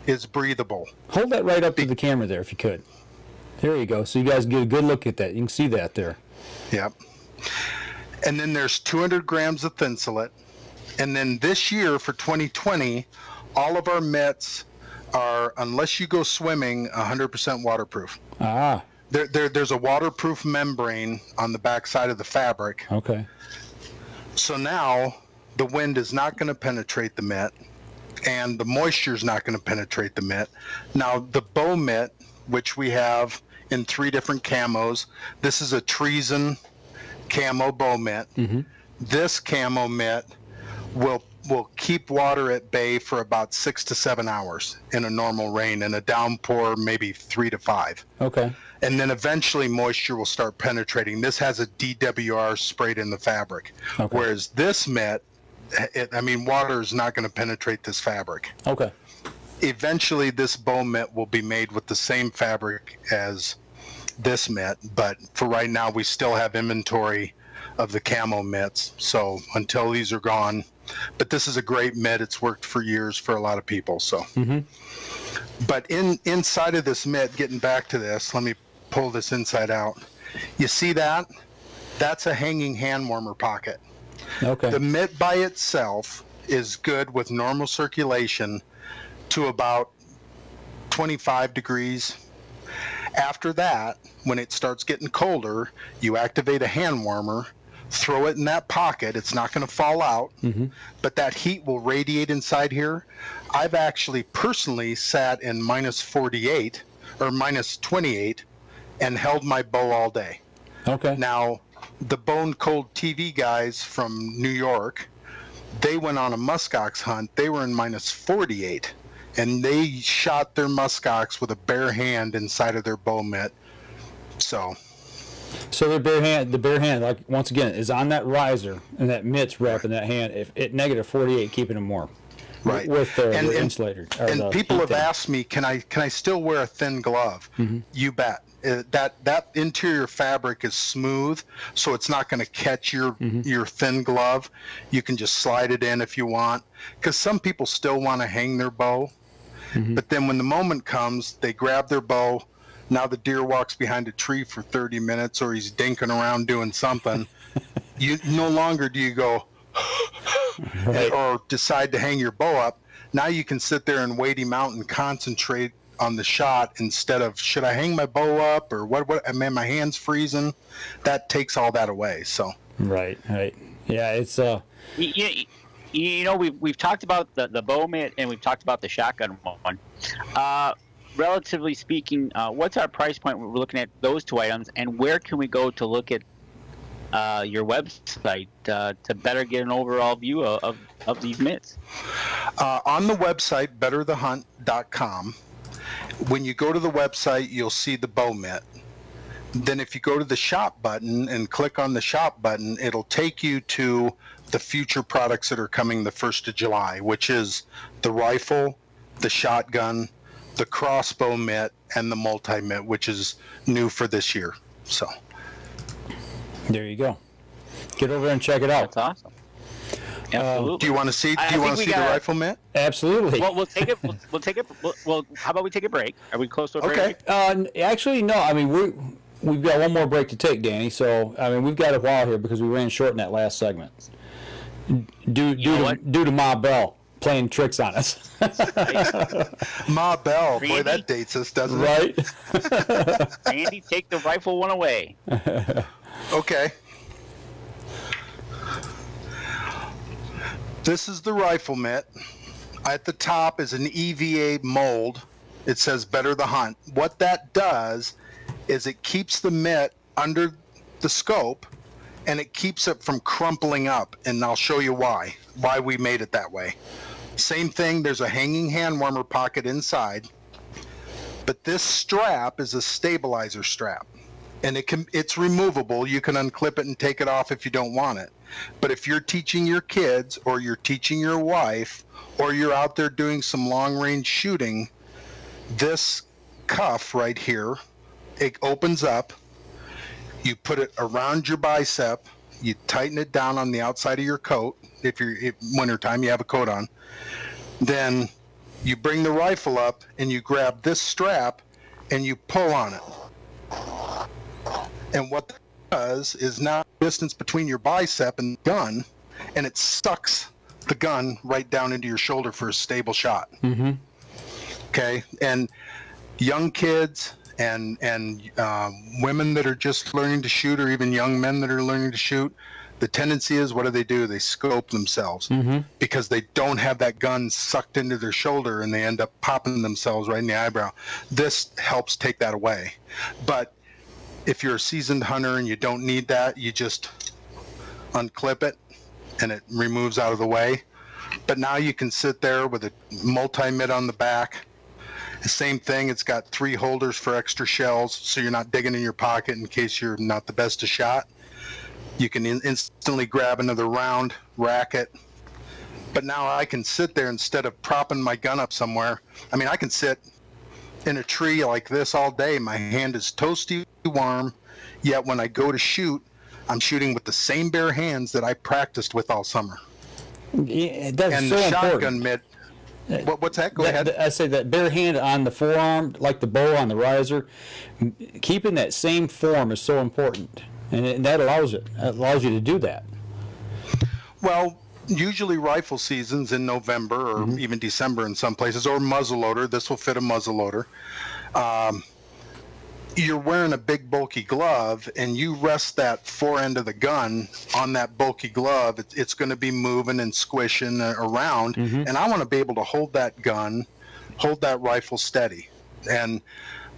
is breathable. Hold that right up to the camera there if you could. There you go. So you guys get a good look at that. You can see that there. Yep. And then there's 200 grams of thinsulate. And then this year for 2020, all of our mitts are, unless you go swimming, 100% waterproof. Ah. There's a waterproof membrane on the back side of the fabric. Okay. So now the wind is not going to penetrate the mitt, and the moisture is not going to penetrate the mitt. Now the bow mitt, which we have in 3 different camos, this is a Treason camo bow mitt. Mm-hmm. This camo mitt will keep water at bay for about 6 to 7 hours in a normal rain, and a downpour maybe 3 to 5. Okay. And then eventually moisture will start penetrating. This has a DWR sprayed in the fabric. Okay. Whereas this mitt, water is not going to penetrate this fabric. Okay. Eventually this bow mitt will be made with the same fabric as this mitt, but for right now we still have inventory of the camo mitts. So until these are gone, but this is a great mitt. It's worked for years for a lot of people. So, mm-hmm. But inside of this mitt, getting back to this, let me pull this inside out. You see that? That's a hanging hand warmer pocket. Okay. The mitt by itself is good with normal circulation to about 25 degrees. After that, when it starts getting colder, you activate a hand warmer, throw it in that pocket. It's not going to fall out, mm-hmm. but that heat will radiate inside here. I've actually personally sat in minus 48 or minus 28 and held my bow all day. Okay. Now, the Bone Cold TV guys from New York, they went on a muskox hunt. They were in minus 48, and they shot their muskox with a bare hand inside of their bow mitt. So the bare hand, like once again, is on that riser, and that mitt's wrapping that hand at negative 48, keeping them warm. Right. With the insulator. And people have asked me, can I still wear a thin glove? Mm-hmm. You bet. That interior fabric is smooth, so it's not going to catch your thin glove. You can just slide it in if you want, because some people still want to hang their bow, mm-hmm. but then when the moment comes, they grab their bow. Now the deer walks behind a tree for 30 minutes, or he's dinking around doing something. You no longer do you go right. or decide to hang your bow up. Now you can sit there and wait him out and concentrate on the shot instead of, should I hang my bow up or what? My hand's freezing. That takes all that away. So right. Yeah, it's we've talked about the bow mitt and we've talked about the shotgun one. Relatively speaking, what's our price point when we're looking at those 2 items, and where can we go to look at your website to better get an overall view of these mitts? On the website, betterthehunt.com, when you go to the website, you'll see the bow mitt. Then if you go to the shop button and click on the shop button, it'll take you to the future products that are coming the 1st of July, which is the rifle, the shotgun, the crossbow mitt, and the multi-mitt, which is new for this year. So there you go. Get over and check it out. That's awesome. Absolutely. Do you want to see? Do you want to see the rifle mitt? Absolutely. Well, we'll take it. We'll take it. Well, how about we take a break? Are we close to a break? Okay. Actually, no. I mean, we've got one more break to take, Danny. So I mean, we've got a while here because we ran short in that last segment. Due to Ma Bell playing tricks on us. Ma Bell, Randy? boy, that dates us, doesn't Right? it? Randy, take the rifle one away. Okay. This is the rifle mitt. At the top is an EVA mold. It says better the hunt. What that does is it keeps the mitt under the scope and it keeps it from crumpling up, and I'll show you why we made it that way. Same thing, there's a hanging hand warmer pocket inside, but this strap is a stabilizer strap, and it's removable. You can unclip it and take it off if you don't want it. But if you're teaching your kids or you're teaching your wife or you're out there doing some long range shooting, this cuff right here, it opens up. You put it around your bicep, you tighten it down on the outside of your coat. If wintertime, you have a coat on. Then you bring the rifle up and you grab this strap and you pull on it. And what that does is now distance between your bicep and the gun, and it sucks the gun right down into your shoulder for a stable shot. Mm-hmm. Okay, and young kids and women that are just learning to shoot, or even young men that are learning to shoot, the tendency is, what do? They scope themselves because they don't have that gun sucked into their shoulder, and they end up popping themselves right in the eyebrow. This helps take that away. But if you're a seasoned hunter and you don't need that, you just unclip it and it removes out of the way. But now you can sit there with a multi-mitt on the back. The same thing, it's got 3 holders for extra shells, so you're not digging in your pocket in case you're not the best of shot. You can instantly grab another round, rack it. But now I can sit there instead of propping my gun up somewhere. I mean, I can sit in a tree like this all day. My hand is toasty warm, yet when I go to shoot, I'm shooting with the same bare hands that I practiced with all summer. Yeah, that's And so the important. shotgun mitt. What's that? Go ahead. I say that bare hand on the forearm, like the bow on the riser, keeping that same form is so important, and that allows you to do that. Well, usually rifle season's in November or even December in some places, or muzzleloader. This will fit a muzzleloader. You're wearing a big bulky glove, and you rest that fore end of the gun on that bulky glove. It's going to be moving and squishing around, and I want to be able to hold that gun, hold that rifle steady. And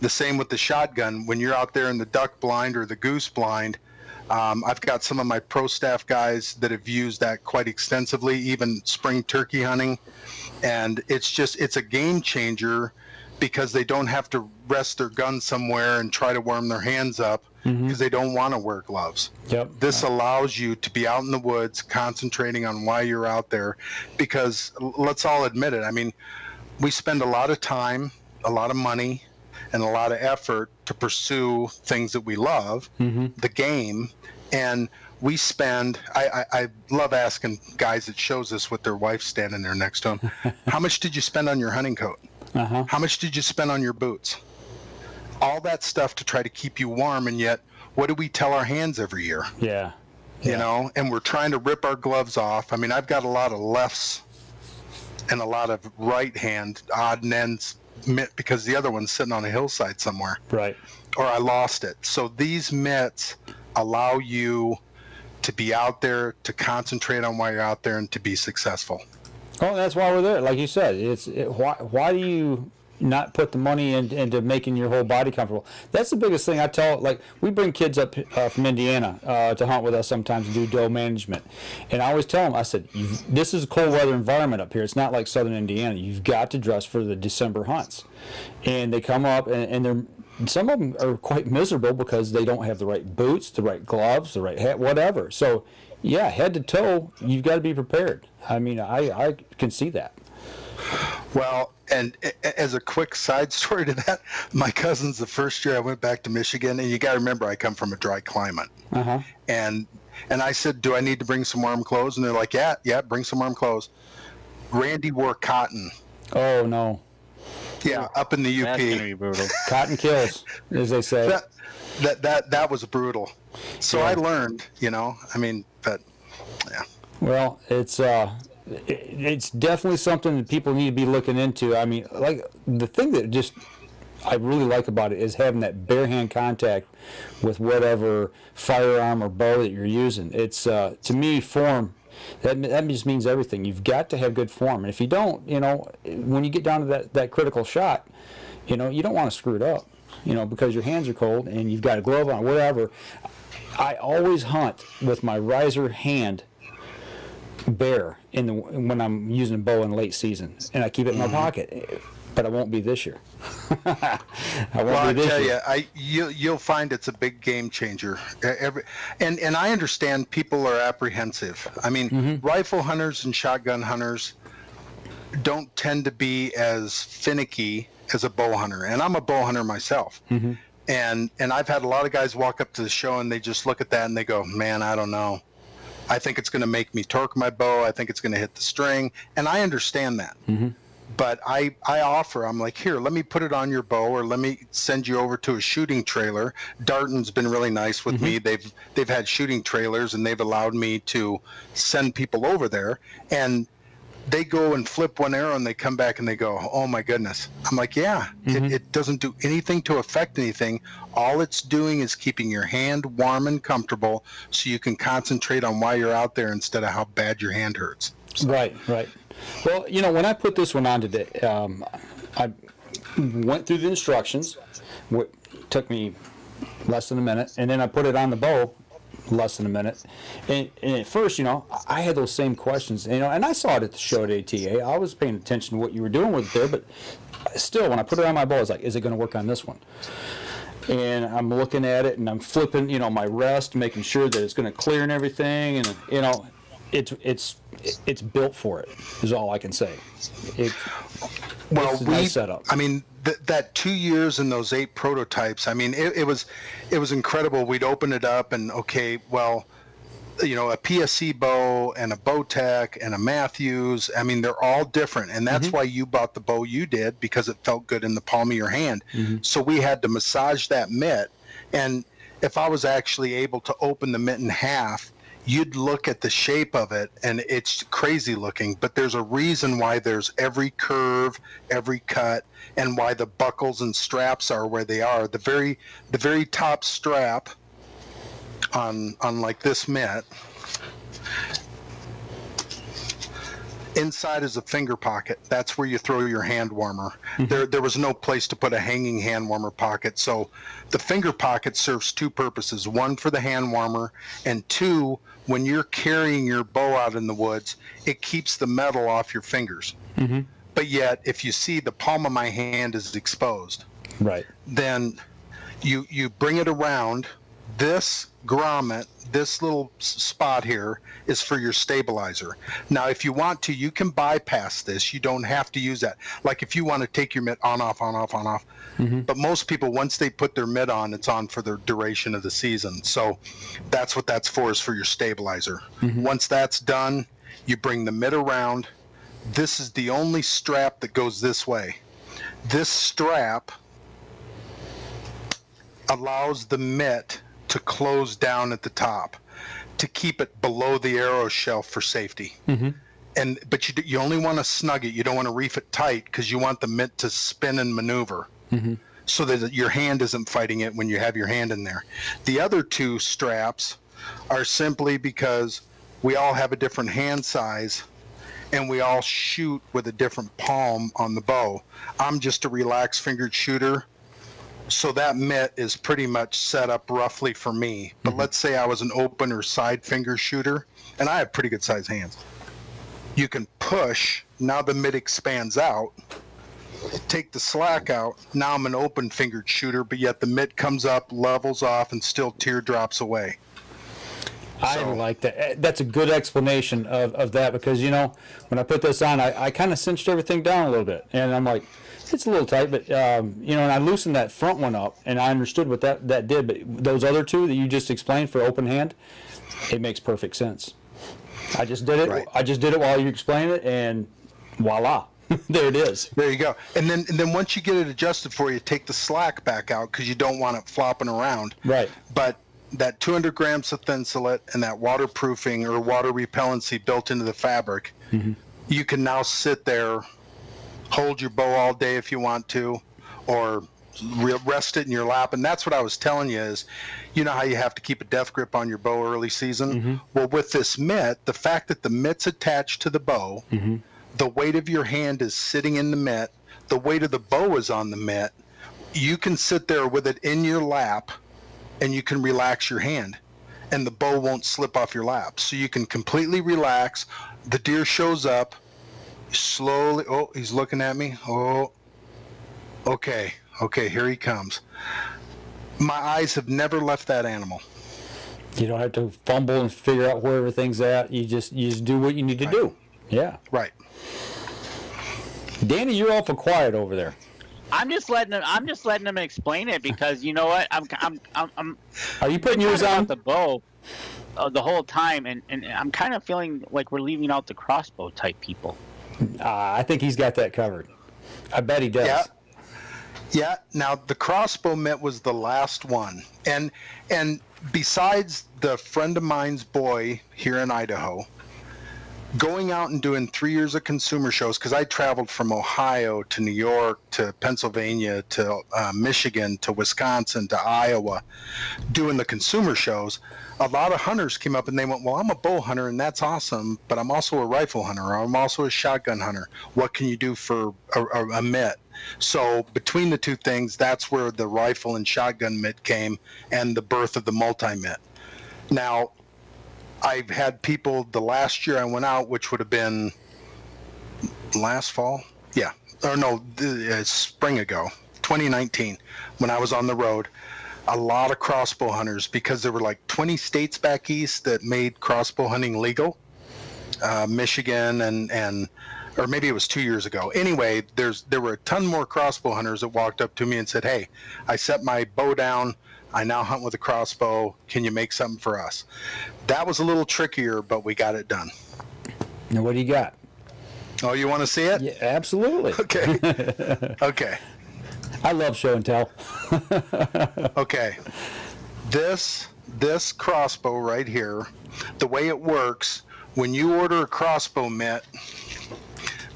the same with the shotgun. When you're out there in the duck blind or the goose blind, I've got some of my pro staff guys that have used that quite extensively, even spring turkey hunting, and it's a game changer because they don't have to rest their gun somewhere and try to warm their hands up because they don't want to wear gloves. Yep. This allows you to be out in the woods concentrating on why you're out there, because let's all admit it. I mean, we spend a lot of time, a lot of money, and a lot of effort to pursue things that we love, the game, and we spend, I love asking guys that shows this with their wife standing there next to them, how much did you spend on your hunting coat? How much did you spend on your boots? All that stuff to try to keep you warm, and yet, what do we tell our hands every year? Yeah. You know, and we're trying to rip our gloves off. I mean, I've got a lot of lefts and a lot of right hand odd and ends because the other one's sitting on a hillside somewhere. Right. Or I lost it. So these mitts allow you to be out there, to concentrate on why you're out there, and to be successful. Oh, that's why we're there. Like you said, why do you not put the money into making your whole body comfortable? That's the biggest thing I tell. Like, we bring kids up from Indiana to hunt with us sometimes and do doe management, and I always tell them, I said, this is a cold weather environment up here. It's not like southern Indiana. You've got to dress for the December hunts, and they come up and they're some of them are quite miserable because they don't have the right boots, the right gloves, the right hat, whatever. So, yeah, head to toe, you've got to be prepared. I mean, I can see that. Well, and as a quick side story to that, my cousins, the first year I went back to Michigan, and you got to remember I come from a dry climate. Uh-huh. And I said, do I need to bring some warm clothes? And they're like, yeah, bring some warm clothes. Randy wore cotton. Oh, no. Yeah, up in the UP. That's gonna be brutal. Cotton kills, as they say. That was brutal. So Yeah. I learned, I mean, but yeah. Well, it's definitely something that people need to be looking into. I mean, like, the thing that just I really like about it is having that bare hand contact with whatever firearm or bow that you're using. It's to me, form. That just means everything. You've got to have good form, and if you don't, when you get down to that critical shot, you don't want to screw it up, because your hands are cold and you've got a glove on, whatever. I always hunt with my riser hand bare when I'm using a bow in late season, and I keep it in my pocket. But I won't be this year. I tell you, you'll find it's a big game changer. And I understand people are apprehensive. I mean, rifle hunters and shotgun hunters don't tend to be as finicky as a bow hunter. And I'm a bow hunter myself. And I've had a lot of guys walk up to the show and they just look at that and they go, man, I don't know. I think it's going to make me torque my bow. I think it's going to hit the string. And I understand that. But I offer, I'm like, here, let me put it on your bow, or let me send you over to a shooting trailer. Darton's been really nice with me. They've had shooting trailers, and they've allowed me to send people over there. And they go and flip one arrow, and they come back and they go, oh my goodness. I'm like, yeah, it doesn't do anything to affect anything. All it's doing is keeping your hand warm and comfortable so you can concentrate on why you're out there instead of how bad your hand hurts. So. Right. Well, when I put this one on today, I went through the instructions. It took me less than a minute, and then I put it on the bow, less than a minute. And at first, I had those same questions, and I saw it at the show at ATA. I was paying attention to what you were doing with it there, but still, when I put it on my bow, I was like, is it going to work on this one? And I'm looking at it, and I'm flipping, my rest, making sure that it's going to clear and everything, and it's built for it, is all I can say. It's a nice setup. I mean, that 2 years and those 8 prototypes, I mean, it was incredible. We'd open it up and, okay, well, a PSC bow and a Bowtech and a Matthews, I mean, they're all different. And that's why you bought the bow you did, because it felt good in the palm of your hand. So we had to massage that mitt. And if I was actually able to open the mitt in half, you'd look at the shape of it and it's crazy looking, but there's a reason why there's every curve, every cut, and why the buckles and straps are where they are. The very top strap on like this mitt, inside is a finger pocket. That's where you throw your hand warmer. There was no place to put a hanging hand warmer pocket. So the finger pocket serves 2 purposes. 1 for the hand warmer, and 2, when you're carrying your bow out in the woods, it keeps the metal off your fingers. But yet, if you see the palm of my hand is exposed, right, then you bring it around. This grommet, this little spot here, is for your stabilizer. Now, if you want to, you can bypass this. You don't have to use that. Like if you want to take your mitt on, off, on, off, on, off. But most people, once they put their mitt on, it's on for the duration of the season. So that's what that's for, is for your stabilizer. Once that's done, you bring the mitt around. This is the only strap that goes this way. This strap allows the mitt to close down at the top to keep it below the arrow shelf for safety. But you only want to snug it. You don't want to reef it tight, because you want the mitt to spin and maneuver so that your hand isn't fighting it when you have your hand in there. The other 2 straps are simply because we all have a different hand size and we all shoot with a different palm on the bow. I'm just a relaxed fingered shooter. So that mitt is pretty much set up roughly for me. But let's say I was an open or side finger shooter, and I have pretty good sized hands. You can push, now the mitt expands out, take the slack out. Now I'm an open-fingered shooter, but yet the mitt comes up, levels off, and still teardrops away. I like that. That's a good explanation of that, because, you know, when I put this on, I kind of cinched everything down a little bit. And I'm like, it's a little tight, but, you know, and I loosened that front one up, and I understood what that did. But those other two that you just explained for open hand, it makes perfect sense. I just did it. Right. I just did it while you explained it, and voila. There it is. There you go. And then once you get it adjusted for you, take the slack back out because you don't want it flopping around. Right. But that 200 grams of thinsulate and that waterproofing or water repellency built into the fabric, you can now sit there, hold your bow all day if you want to, or rest it in your lap. And that's what I was telling you is, you know how you have to keep a death grip on your bow early season? Well, with this mitt, the fact that the mitt's attached to the bow, the weight of your hand is sitting in the mitt, the weight of the bow is on the mitt, you can sit there with it in your lap and you can relax your hand and the bow won't slip off your lap. So you can completely relax. The deer shows up slowly. Oh, he's looking at me. Oh, okay, here he comes. My eyes have never left that animal. You don't have to fumble and figure out where everything's at. You just do what you need to do. Yeah. Right. Danny, you're awful quiet over there. I'm just letting him explain it, because you know what? I'm Are you putting yours on? the bow the whole time, and I'm kind of feeling like we're leaving out the crossbow type people. I think he's got that covered. I bet he does. Yeah. Now the crossbow mitt was the last one, and besides the friend of mine's boy here in Idaho, going out and doing 3 years of consumer shows, because I traveled from Ohio to New York to Pennsylvania to Michigan to Wisconsin to Iowa doing the consumer shows, a lot of hunters came up and they went, well, I'm a bow hunter and that's awesome, but I'm also a rifle hunter, or I'm also a shotgun hunter. What can you do for a mitt? So between the two things, that's where the rifle and shotgun mitt came and the birth of the multi-mitt. Now, I've had people, the last year I went out, which would have been last fall, spring ago, 2019, when I was on the road, a lot of crossbow hunters, because there were like 20 states back east that made crossbow hunting legal, Michigan or maybe it was 2 years ago. Anyway, there were a ton more crossbow hunters that walked up to me and said, hey, I set my bow down, I now hunt with a crossbow. Can you make something for us? That was a little trickier, but we got it done. Now, what do you got? Oh, you want to see it? Yeah, absolutely. Okay. Okay. I love show and tell. Okay. This crossbow right here, the way it works, when you order a crossbow mitt,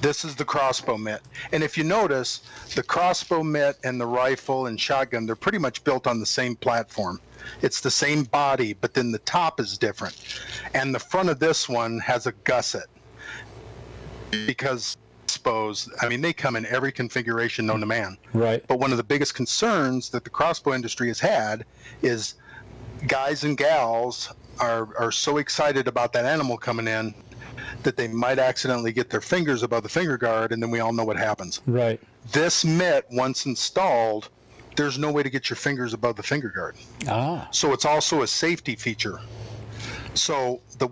this is the crossbow mitt. And if you notice, the crossbow mitt and the rifle and shotgun, they're pretty much built on the same platform. It's the same body, but then the top is different. And the front of this one has a gusset. Because crossbows, I mean, they come in every configuration known to man. Right. But one of the biggest concerns that the crossbow industry has had is guys and gals are so excited about that animal coming in that they might accidentally get their fingers above the finger guard, and then we all know what happens. Right. This mitt, once installed, there's no way to get your fingers above the finger guard. Ah. So it's also a safety feature. So the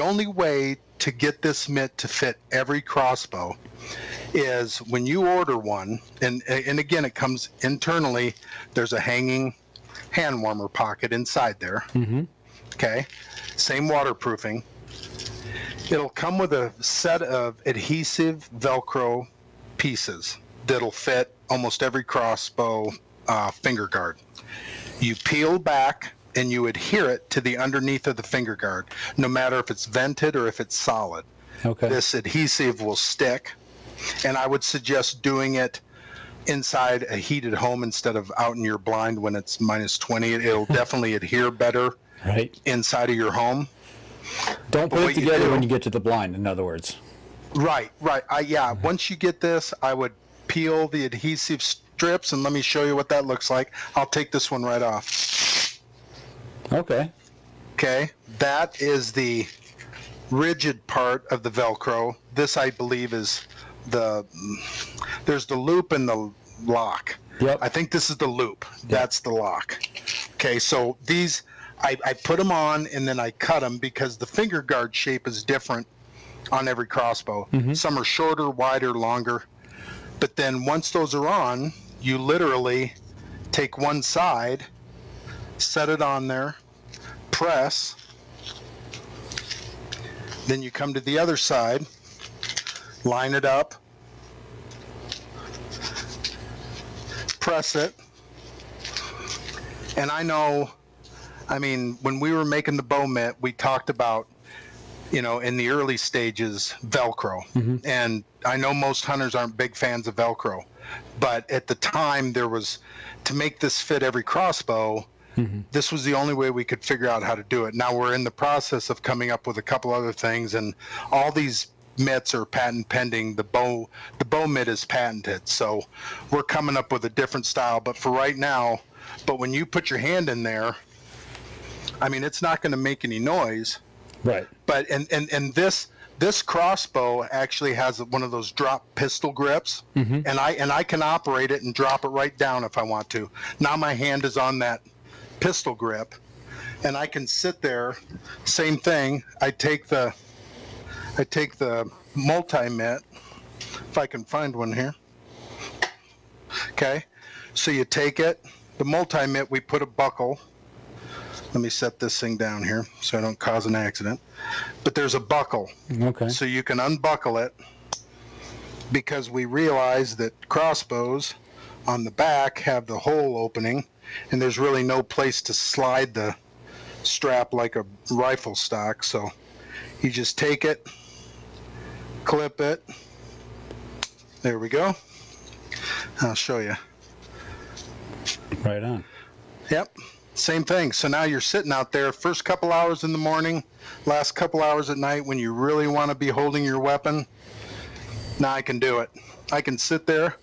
only way to get this mitt to fit every crossbow is when you order one, and again, it comes internally, there's a hanging hand warmer pocket inside there. Okay. Same waterproofing. It'll come with a set of adhesive Velcro pieces that'll fit almost every crossbow finger guard. You peel back and you adhere it to the underneath of the finger guard, no matter if it's vented or if it's solid. Okay. This adhesive will stick, and I would suggest doing it inside a heated home instead of out in your blind when it's minus 20. It'll definitely adhere better inside of your home. Don't put it together when you get to the blind, in other words. Right. Once you get this, I would peel the adhesive strips, and let me show you what that looks like. I'll take this one right off. Okay. Okay. That is the rigid part of the Velcro. This, I believe, is the there's the loop and the lock. Yep. I think this is the loop. That's the lock. Okay, so these, I put them on and then I cut them because the finger guard shape is different on every crossbow. Some are shorter, wider, longer. But then once those are on, you literally take one side, set it on there, press, then you come to the other side, line it up, press it, and I mean, when we were making the bow mitt, we talked about, in the early stages, Velcro. And I know most hunters aren't big fans of Velcro, but at the time to make this fit every crossbow, this was the only way we could figure out how to do it. Now we're in the process of coming up with a couple other things, and all these mitts are patent pending. The bow mitt is patented, so we're coming up with a different style. But for right now, when you put your hand in there, I mean, it's not going to make any noise. Right. But and this crossbow actually has one of those drop pistol grips, and I can operate it and drop it right down if I want to. Now my hand is on that pistol grip, and I can sit there. Same thing. I take the multi-mitt, if I can find one here. Okay, so you take it, the multi-mitt, we put a buckle. Let me set this thing down here so I don't cause an accident. But there's a buckle. Okay. So you can unbuckle it, because we realize that crossbows on the back have the hole opening, and there's really no place to slide the strap like a rifle stock. So you just take it, clip it. There we go. I'll show you. Right on. Yep. Same thing. So now you're sitting out there, first couple hours in the morning, last couple hours at night when you really want to be holding your weapon. Now I can do it. I can sit there.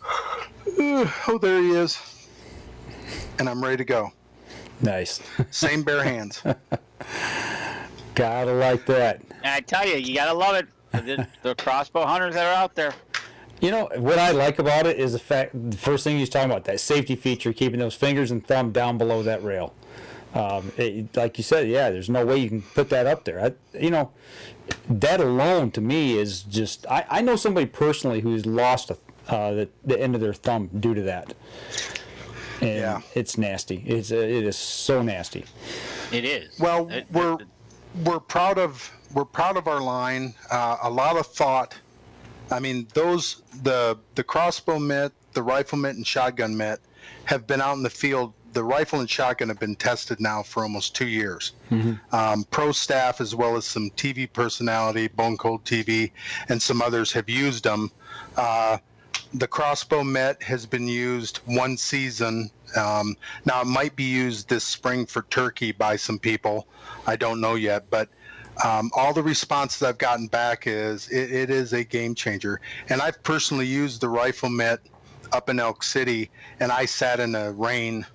Oh, there he is. And I'm ready to go. Nice. Same bare hands. Gotta like that. And I tell you, you gotta love it. The crossbow hunters that are out there. What I like about it is the first thing he's talking about, that safety feature, keeping those fingers and thumb down below that rail. Like you said, there's no way you can put that up there. That alone to me is just, I know somebody personally who's lost the end of their thumb due to that. And it's nasty. It is so nasty. It is. Well, we're proud of our line. A lot of thought. I mean, the crossbow mitt, the rifle mitt, and shotgun mitt have been out in the field. The rifle and shotgun have been tested now for almost 2 years. Pro staff, as well as some TV personality, Bone Cold TV, and some others have used them. The crossbow mitt has been used one season. Now, it might be used this spring for turkey by some people. I don't know yet, but all the responses I've gotten back is it is a game changer. And I've personally used the rifle mitt up in Elk City, and I sat in the rain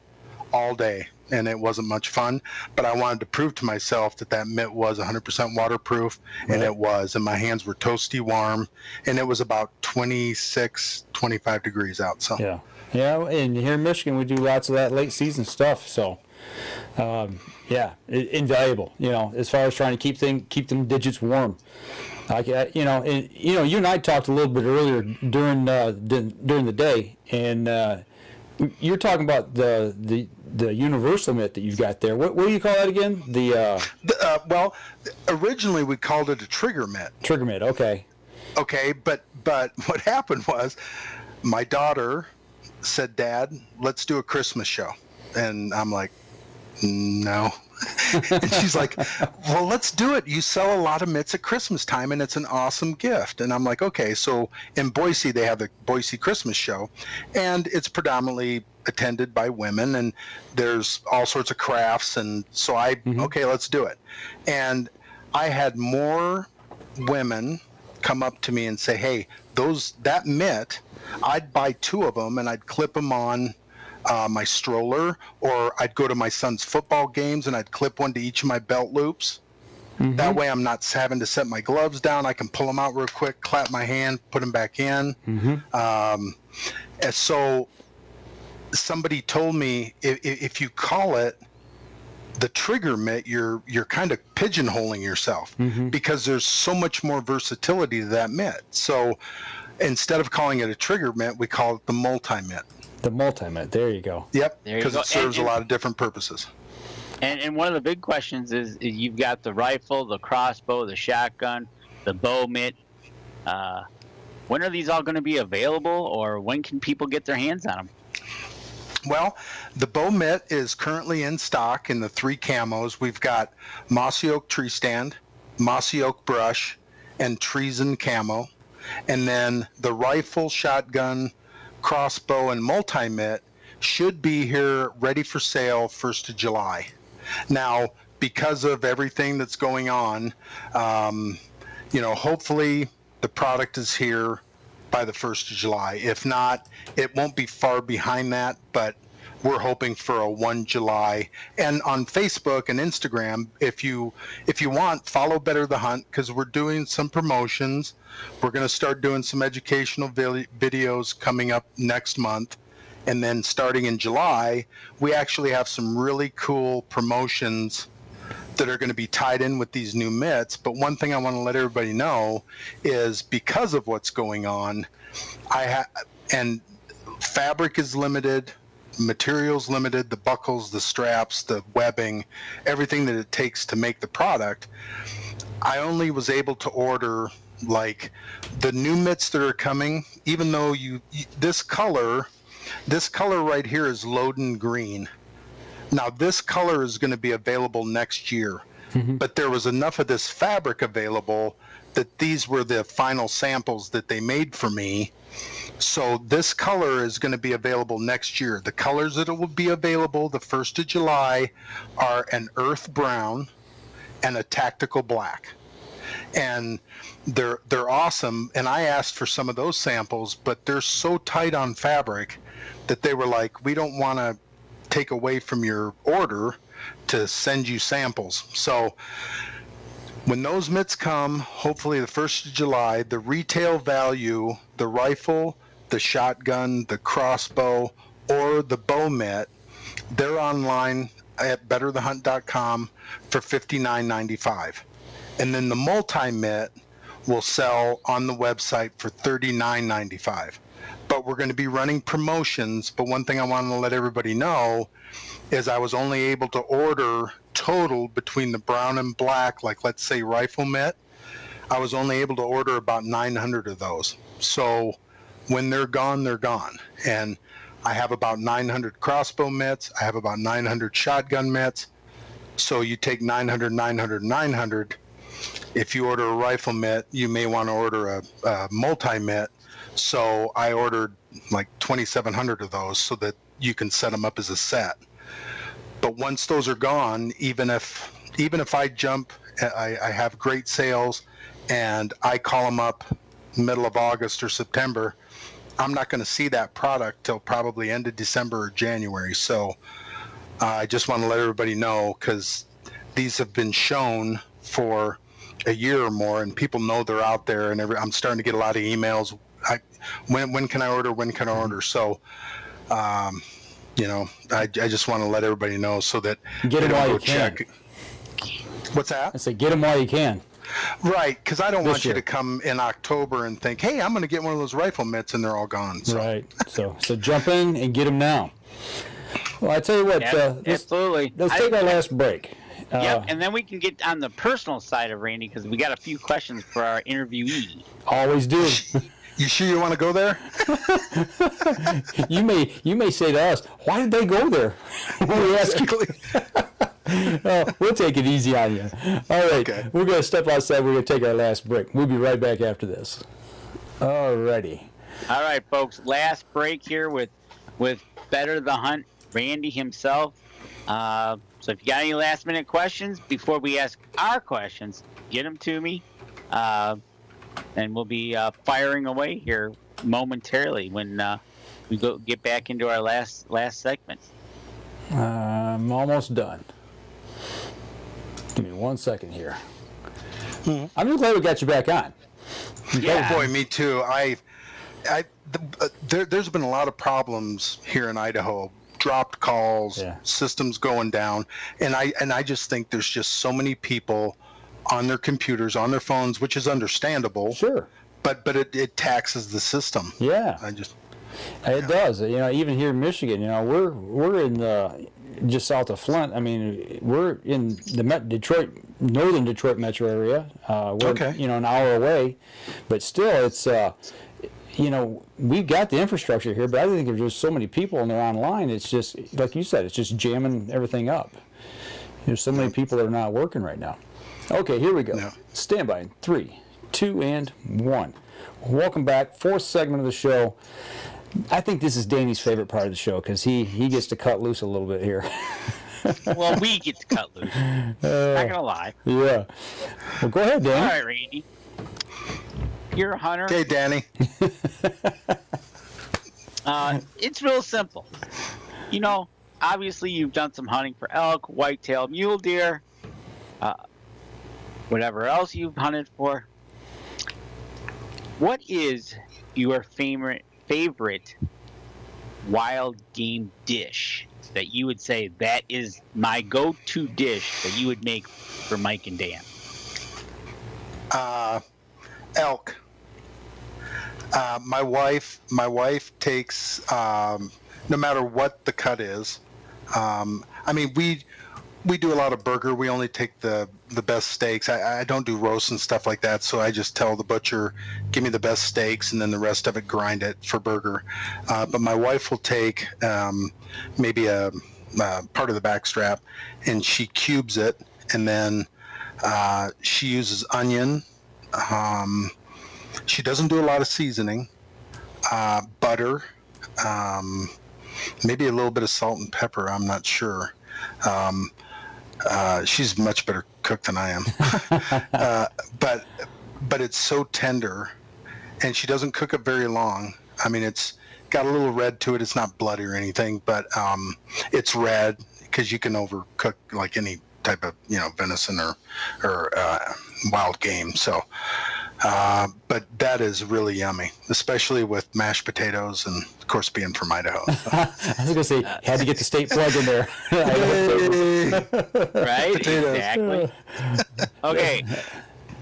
all day, and it wasn't much fun. But I wanted to prove to myself that mitt was 100% waterproof, and it was. And my hands were toasty warm, and it was about 26, 25 degrees out. So yeah. And here in Michigan, we do lots of that late season stuff. So. Invaluable. As far as trying to keep them digits warm. Like you and I talked a little bit earlier during the day, and you're talking about the universal mitt that you've got there. What do you call that again? Well, originally we called it a trigger mitt. Trigger mitt. Okay. Okay, but what happened was, my daughter said, "Dad, let's do a Christmas show," and I'm like, no. And she's like, well, let's do it. You sell a lot of mitts at Christmas time, and it's an awesome gift. And I'm like, okay. So in Boise, they have the Boise Christmas show, and it's predominantly attended by women, and there's all sorts of crafts. And so okay, let's do it. And I had more women come up to me and say, hey, that mitt, I'd buy 2 of them, and I'd clip them on my stroller, or I'd go to my son's football games and I'd clip one to each of my belt loops. That way I'm not having to set my gloves down. I can pull them out real quick, clap my hand, put them back in. So somebody told me if you call it the trigger mitt, you're kind of pigeonholing yourself because there's so much more versatility to that mitt. So instead of calling it a trigger mitt, we call it the multi-mitt. The multi-mitt, there you go. Yep, because it serves a lot of different purposes. And one of the big questions is you've got the rifle, the crossbow, the shotgun, the bow mitt. When are these all going to be available, or when can people get their hands on them? Well, the bow mitt is currently in stock in the 3 camos. We've got mossy oak tree stand, mossy oak brush, and Treason camo. And then the rifle, shotgun, crossbow, and multi-mitt should be here ready for sale 1st of July. Now, because of everything that's going on, hopefully the product is here by the 1st of July. If not, it won't be far behind that, but we're hoping for a 1 July. And on Facebook and Instagram, if you want, follow Better the Hunt, because we're doing some promotions. We're going to start doing some educational videos coming up next month. And then starting in July, we actually have some really cool promotions that are going to be tied in with these new mitts. But one thing I want to let everybody know is because of what's going on, and fabric is limited, materials limited, the buckles, the straps, the webbing, everything that it takes to make the product. I only was able to order like the new mitts that are coming, even though this color right here is Loden green. Now this color is going to be available next year, but there was enough of this fabric available that these were the final samples that they made for me. So this color is going to be available next year. The colors that will be available the 1st of July are an earth brown and a tactical black. And they're awesome. And I asked for some of those samples, but they're so tight on fabric that they were like, we don't want to take away from your order to send you samples. So when those mitts come, hopefully the 1st of July, the retail value, the rifle, the shotgun, the crossbow, or the bow mitt, they're online at betterthehunt.com for $59.95. And then the multi-mitt will sell on the website for $39.95. But we're going to be running promotions. But one thing I want to let everybody know is I was only able to order total between the brown and black, like let's say rifle mitt, I was only able to order about 900 of those. So when they're gone, they're gone. And I have about 900 crossbow mitts. I have about 900 shotgun mitts. So you take 900, 900, 900. If you order a rifle mitt, you may want to order a multi-mitt. So I ordered like 2,700 of those so that you can set them up as a set. But once those are gone, even if I jump, I have great sales, and I call them up middle of August or September, I'm not going to see that product till probably end of December or January. So I just want to let everybody know, because these have been shown for a year or more, and people know they're out there. And I'm starting to get a lot of emails. When can I order? When can I order? So, I just want to let everybody know so that get them while you can. What's that? I say get them while you can. Right, because I don't want you to come in October and think, hey, I'm going to get one of those rifle mitts, and they're all gone. So. Right. So jump in and get them now. Well, I tell you what. Absolutely. Let's take our last break. Yep, and then we can get on the personal side of Randy, because we got a few questions for our interviewee. Always do. You sure you want to go there? You may say to us, why did they go there? Exactly. We'll take it easy on you. All right, Okay. We're going to step outside. We're going to take our last break. We'll be right back after this. All righty. All right, folks, last break here with Better the Hunt, Randy himself. So if you got any last-minute questions before we ask our questions, get them to me. And we'll be firing away here momentarily when we get back into our last segment. I'm almost done. Give me 1 second here. I'm just glad we got you back on. Yeah. Oh boy, me too. there's been a lot of problems here in Idaho. Dropped calls, systems going down, and I just think there's just so many people on their computers, on their phones, which is understandable. Sure. But it taxes the system. Yeah. It does. Even here in Michigan, we're in the just south of Flint. I mean, we're in the northern Detroit metro area. We're an hour away, but still, it's we've got the infrastructure here, but I think there's just so many people and they're online. It's just like you said, it's just jamming everything up. There's so many people that are not working right now. Okay, here we go. No. Stand by in 3, 2, and 1. Welcome back. Fourth segment of the show. I think this is Danny's favorite part of the show because he gets to cut loose a little bit here. Well, we get to cut loose. Not gonna lie. Yeah. Well, go ahead, Danny. All right, Randy. You're a hunter. Hey, Danny. It's real simple. Obviously you've done some hunting for elk, whitetail, mule deer, whatever else you've hunted for. What is your favorite wild game dish that you would say that is my go-to dish that you would make for Mike and Dan? Elk. My wife takes no matter what the cut is. We do a lot of burger. We only take the best steaks. I don't do roasts and stuff like that, so I just tell the butcher, give me the best steaks, and then the rest of it, grind it for burger. But my wife will take maybe a part of the back strap, and she cubes it, and then she uses onion. She doesn't do a lot of seasoning. Butter, maybe a little bit of salt and pepper. I'm not sure. She's a much better cook than I am. But it's so tender, and she doesn't cook it very long. I mean, it's got a little red to it. It's not bloody or anything, but it's red because you can overcook like any type of venison or wild game. So, but that is really yummy, especially with mashed potatoes and, of course, being from Idaho. I was going to say, had to get the state flag in there. Right? Exactly. Okay.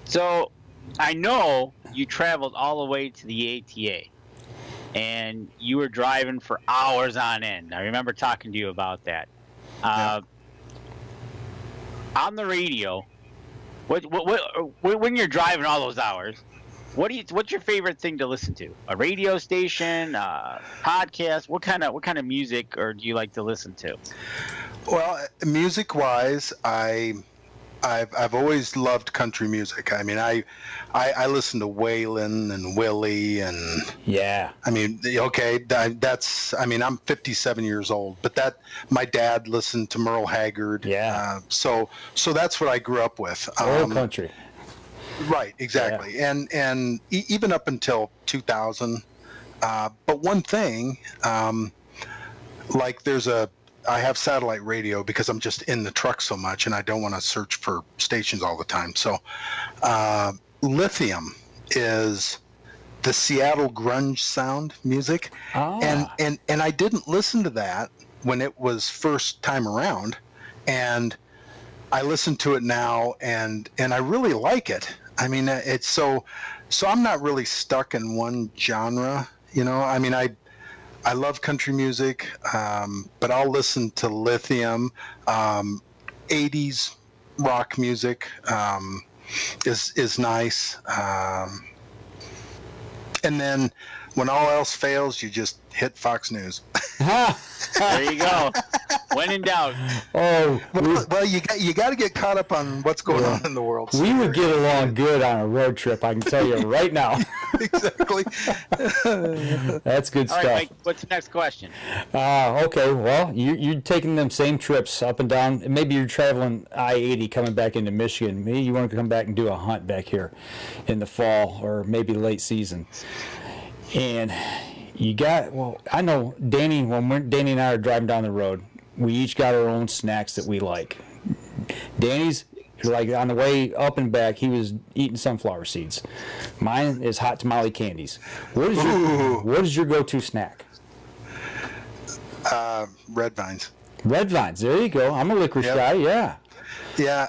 So I know you traveled all the way to the ATA, and you were driving for hours on end. I remember talking to you about that. On the radio, when you're driving all those hours, what's your favorite thing to listen to? A radio station, podcast? What kind of music or do you like to listen to? Well, music-wise, I've always loved country music. I mean, I listen to Waylon and Willie and I mean, okay, that's. I mean, I'm 57 years old, but my dad listened to Merle Haggard. Yeah. So that's what I grew up with. Old country. Right. Exactly. Yeah. And even up until 2000. But one thing, like I have satellite radio because I'm just in the truck so much and I don't want to search for stations all the time. So Lithium is the Seattle grunge sound music. Oh. And I didn't listen to that when it was first time around. And I listen to it now and I really like it. I mean, it's so I'm not really stuck in one genre, I mean, I love country music, but I'll listen to Lithium. 80s rock music is nice. And then when all else fails, you just hit Fox News. There you go. When in doubt. Oh, well, you got to get caught up on what's going on in the world. We would get along good on a road trip, I can tell you right now. Exactly. That's good stuff. All right, Mike, what's the next question? Okay, well, you're taking them same trips up and down. Maybe you're traveling I-80 coming back into Michigan. Maybe you want to come back and do a hunt back here in the fall or maybe late season. And I know Danny, when Danny and I are driving down the road, we each got our own snacks that we like. Danny's Like on the way up and back, he was eating sunflower seeds. Mine is hot tamale candies. What is your go-to snack? Red vines. Red vines. There you go. I'm a licorice guy. Yeah. Yeah.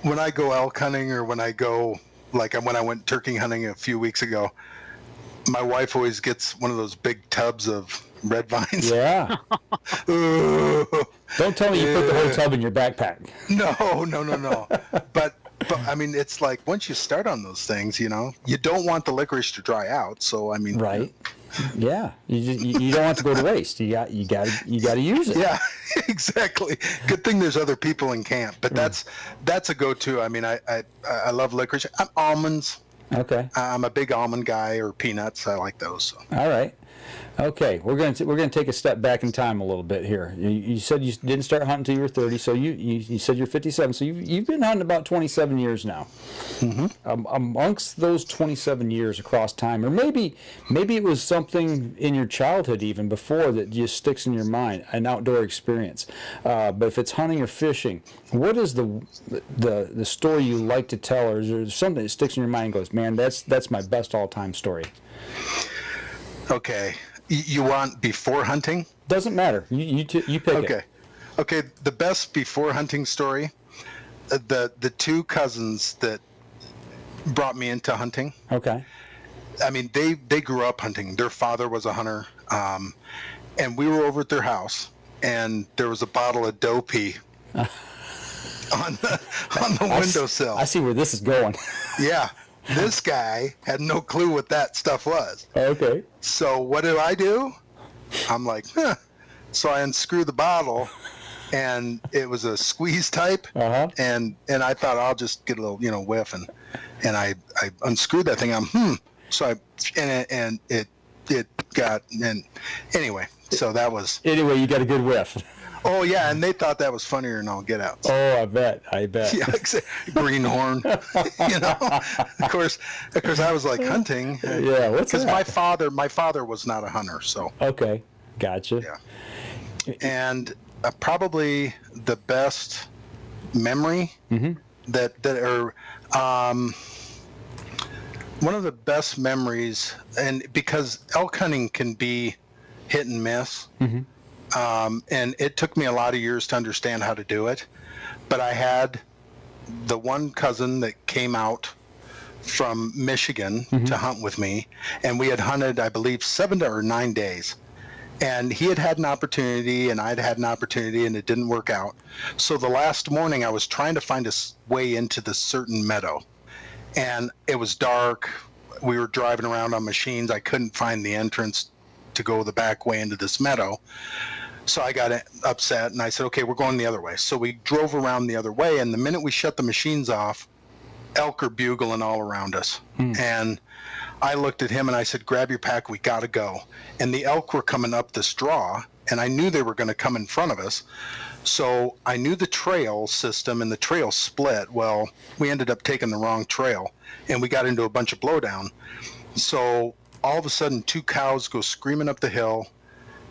When I go elk hunting, or when I go, like when I went turkey hunting a few weeks ago, my wife always gets one of those big tubs of red vines. Yeah. Don't tell me you put the whole tub in your backpack. No. But I mean, it's like once you start on those things, you don't want the licorice to dry out. So I mean, right. Yeah, you don't want to go to waste. You got to use it. Yeah, exactly. Good thing there's other people in camp, but that's a go-to. I mean, I love licorice. Almonds. Okay. I'm a big almond guy, or peanuts. I like those. So. All right. Okay, we're gonna take a step back in time a little bit here. You said you didn't start hunting until you were 30, so you said you're 57, so you've been hunting about 27 years now. Mm-hmm. Amongst those 27 years across time, or maybe it was something in your childhood even before that just sticks in your mind, an outdoor experience. But if it's hunting or fishing, what is the story you like to tell, or is there something that sticks in your mind and goes, man, that's my best all-time story? Okay. You want before hunting? Doesn't matter. You pick it. Okay. The best before hunting story. The two cousins that brought me into hunting. Okay. I mean, they grew up hunting. Their father was a hunter, and we were over at their house, and there was a bottle of doe pee on the windowsill. I see where this is going. Yeah. This guy had no clue what that stuff was. Okay. So what do? I'm like, So I unscrew the bottle, and it was a squeeze type. Uh-huh. And I thought I'll just get a little, whiff, and I unscrewed that thing. So it got, and anyway, so that was. Anyway, you got a good whiff. Oh yeah, and they thought that was funnier than all get out. Oh, I bet. Yeah, greenhorn. Of course, I was like hunting. Yeah, what's that? Because my father was not a hunter, so. Okay, gotcha. Yeah, and probably the best memory one of the best memories, and because elk hunting can be hit and miss. Mm-hmm. And it took me a lot of years to understand how to do it. But I had the one cousin that came out from Michigan to hunt with me, and we had hunted, I believe, 7 or 9 days. And he had an opportunity, and I'd had an opportunity, and it didn't work out. So the last morning, I was trying to find a way into this certain meadow. And it was dark. We were driving around on machines. I couldn't find the entrance to go the back way into this meadow. So I got upset, and I said, okay, we're going the other way. So we drove around the other way, and the minute we shut the machines off, elk are bugling all around us. And I looked at him, and I said, grab your pack, we got to go. And the elk were coming up this draw, and I knew they were going to come in front of us. So I knew the trail system, and the trail split. Well, we ended up taking the wrong trail, and we got into a bunch of blowdown. So all of a sudden, 2 cows go screaming up the hill,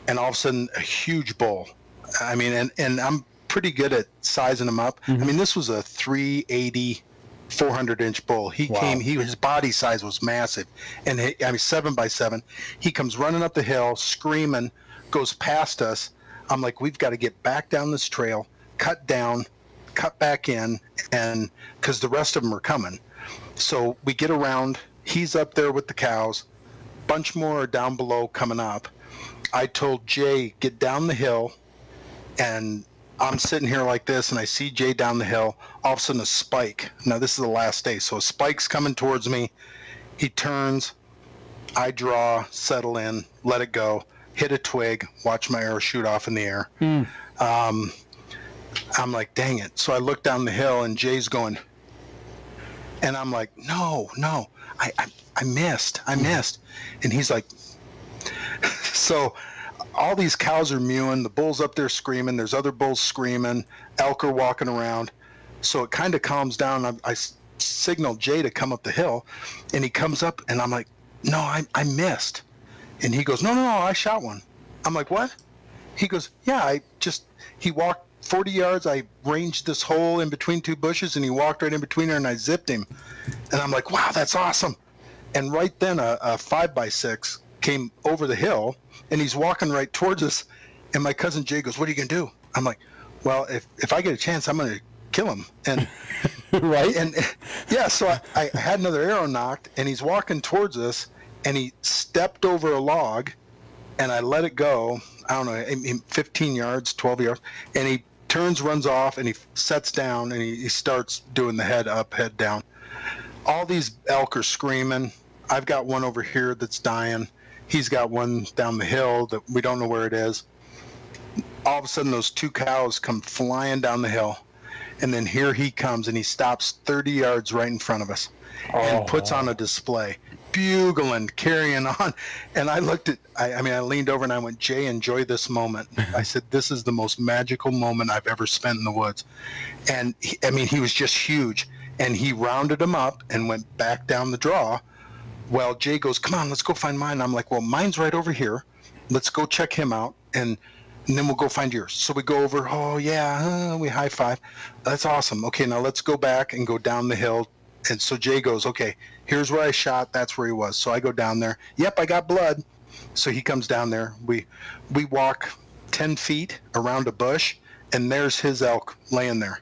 and all of a sudden, a huge bull. I mean, and I'm pretty good at sizing them up. I mean, this was a 380, 400-inch bull. He came, his body size was massive. And 7x7. He comes running up the hill, screaming, goes past us. I'm like, we've got to get back down this trail, cut down, cut back in, and because the rest of them are coming. So we get around. He's up there with the cows. Bunch more are down below coming up. I told Jay, get down the hill, and I'm sitting here like this, and I see Jay down the hill. All of a sudden, a spike. Now, this is the last day, so a spike's coming towards me. He turns. I draw, settle in, let it go, hit a twig, watch my arrow shoot off in the air. I'm like, dang it. So I look down the hill, and Jay's going, and I'm like, no, I missed. And he's like, so all these cows are mewing, the bull's up there screaming, there's other bulls screaming, elk are walking around. So it kind of calms down. I signaled Jay to come up the hill, and he comes up, and I'm like, no, I missed. And he goes, no, I shot one. I'm like, what? He goes, yeah, he walked 40 yards, I ranged this hole in between two bushes, and he walked right in between there, and I zipped him. And I'm like, wow, that's awesome. And right then a 5x6 came over the hill, and he's walking right towards us. And my cousin Jay goes, what are you going to do? I'm like, well, if I get a chance, I'm going to kill him. And right. And yeah, so I had another arrow knocked, and he's walking towards us, and he stepped over a log, and I let it go. I don't know, 15 yards, 12 yards, and he turns, runs off, and he sets down, and he starts doing the head up, head down. All these elk are screaming. I've got one over here that's dying. He's got one down the hill that we don't know where it is. All of a sudden, those two cows come flying down the hill. And then here he comes, and he stops 30 yards right in front of us and puts on a display, bugling, carrying on. And I looked at, I leaned over and I went, Jay, enjoy this moment. I said, this is the most magical moment I've ever spent in the woods. And he was just huge. And he rounded him up and went back down the draw. Well, Jay goes, come on, let's go find mine. And I'm like, well, mine's right over here. Let's go check him out. And then we'll go find yours. So we go over, we high five. That's awesome. Okay, now let's go back and go down the hill. And so Jay goes, okay, here's where I shot. That's where he was. So I go down there. Yep, I got blood. So he comes down there. We walk 10 feet around a bush, and there's his elk laying there.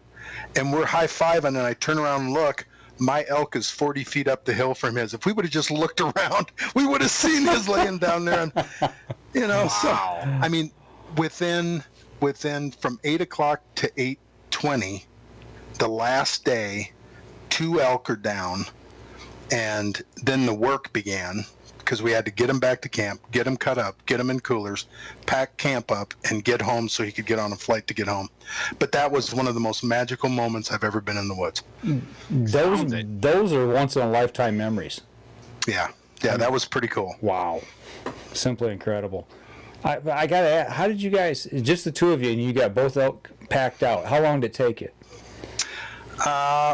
And we're high-fiving, and I turn around and look. My elk is 40 feet up the hill from his. If we would have just looked around, we would have seen his laying down there. And, wow. So, within from 8 o'clock to 8:20, the last day, 2 elk are down, and then the work began because we had to get him back to camp, get him cut up, get him in coolers, pack camp up, and get home so he could get on a flight to get home. But that was one of the most magical moments I've ever been in the woods. Those are once-in-a-lifetime memories. Yeah, that was pretty cool. Wow. Simply incredible. I got to ask, how did you guys, just the two of you, and you got both elk packed out, how long did it take you?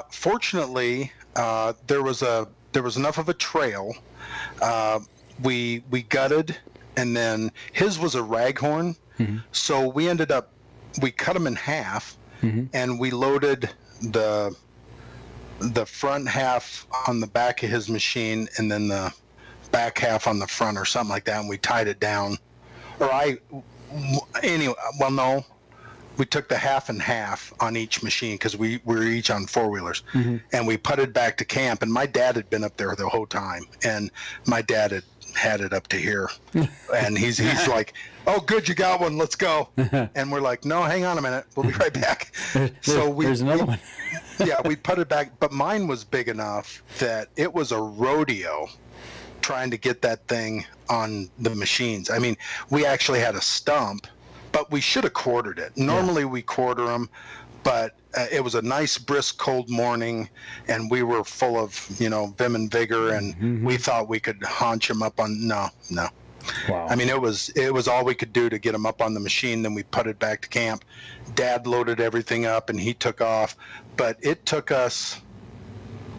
Fortunately, there was enough of a trail. We gutted, and then his was a raghorn, so we cut him in half, and we loaded the front half on the back of his machine, and then the back half on the front or something like that, and we tied it down. We took the half and half on each machine because we were each on 4-wheelers, and we putted back to camp. And my dad had been up there the whole time, and my dad had it up to here, and he's like, "Oh, good, you got one. Let's go." And we're like, "No, hang on a minute. We'll be right back." So there's another one. Yeah, we putted back, but mine was big enough that it was a rodeo trying to get that thing on the machines. I mean, we actually had a stump, but we should have quartered it. Normally we quarter them, but it was a nice, brisk, cold morning, and we were full of, vim and vigor, and we thought we could haunch them up on, no. Wow. I mean, it was all we could do to get them up on the machine. Then we putted back to camp. Dad loaded everything up, and he took off, but it took us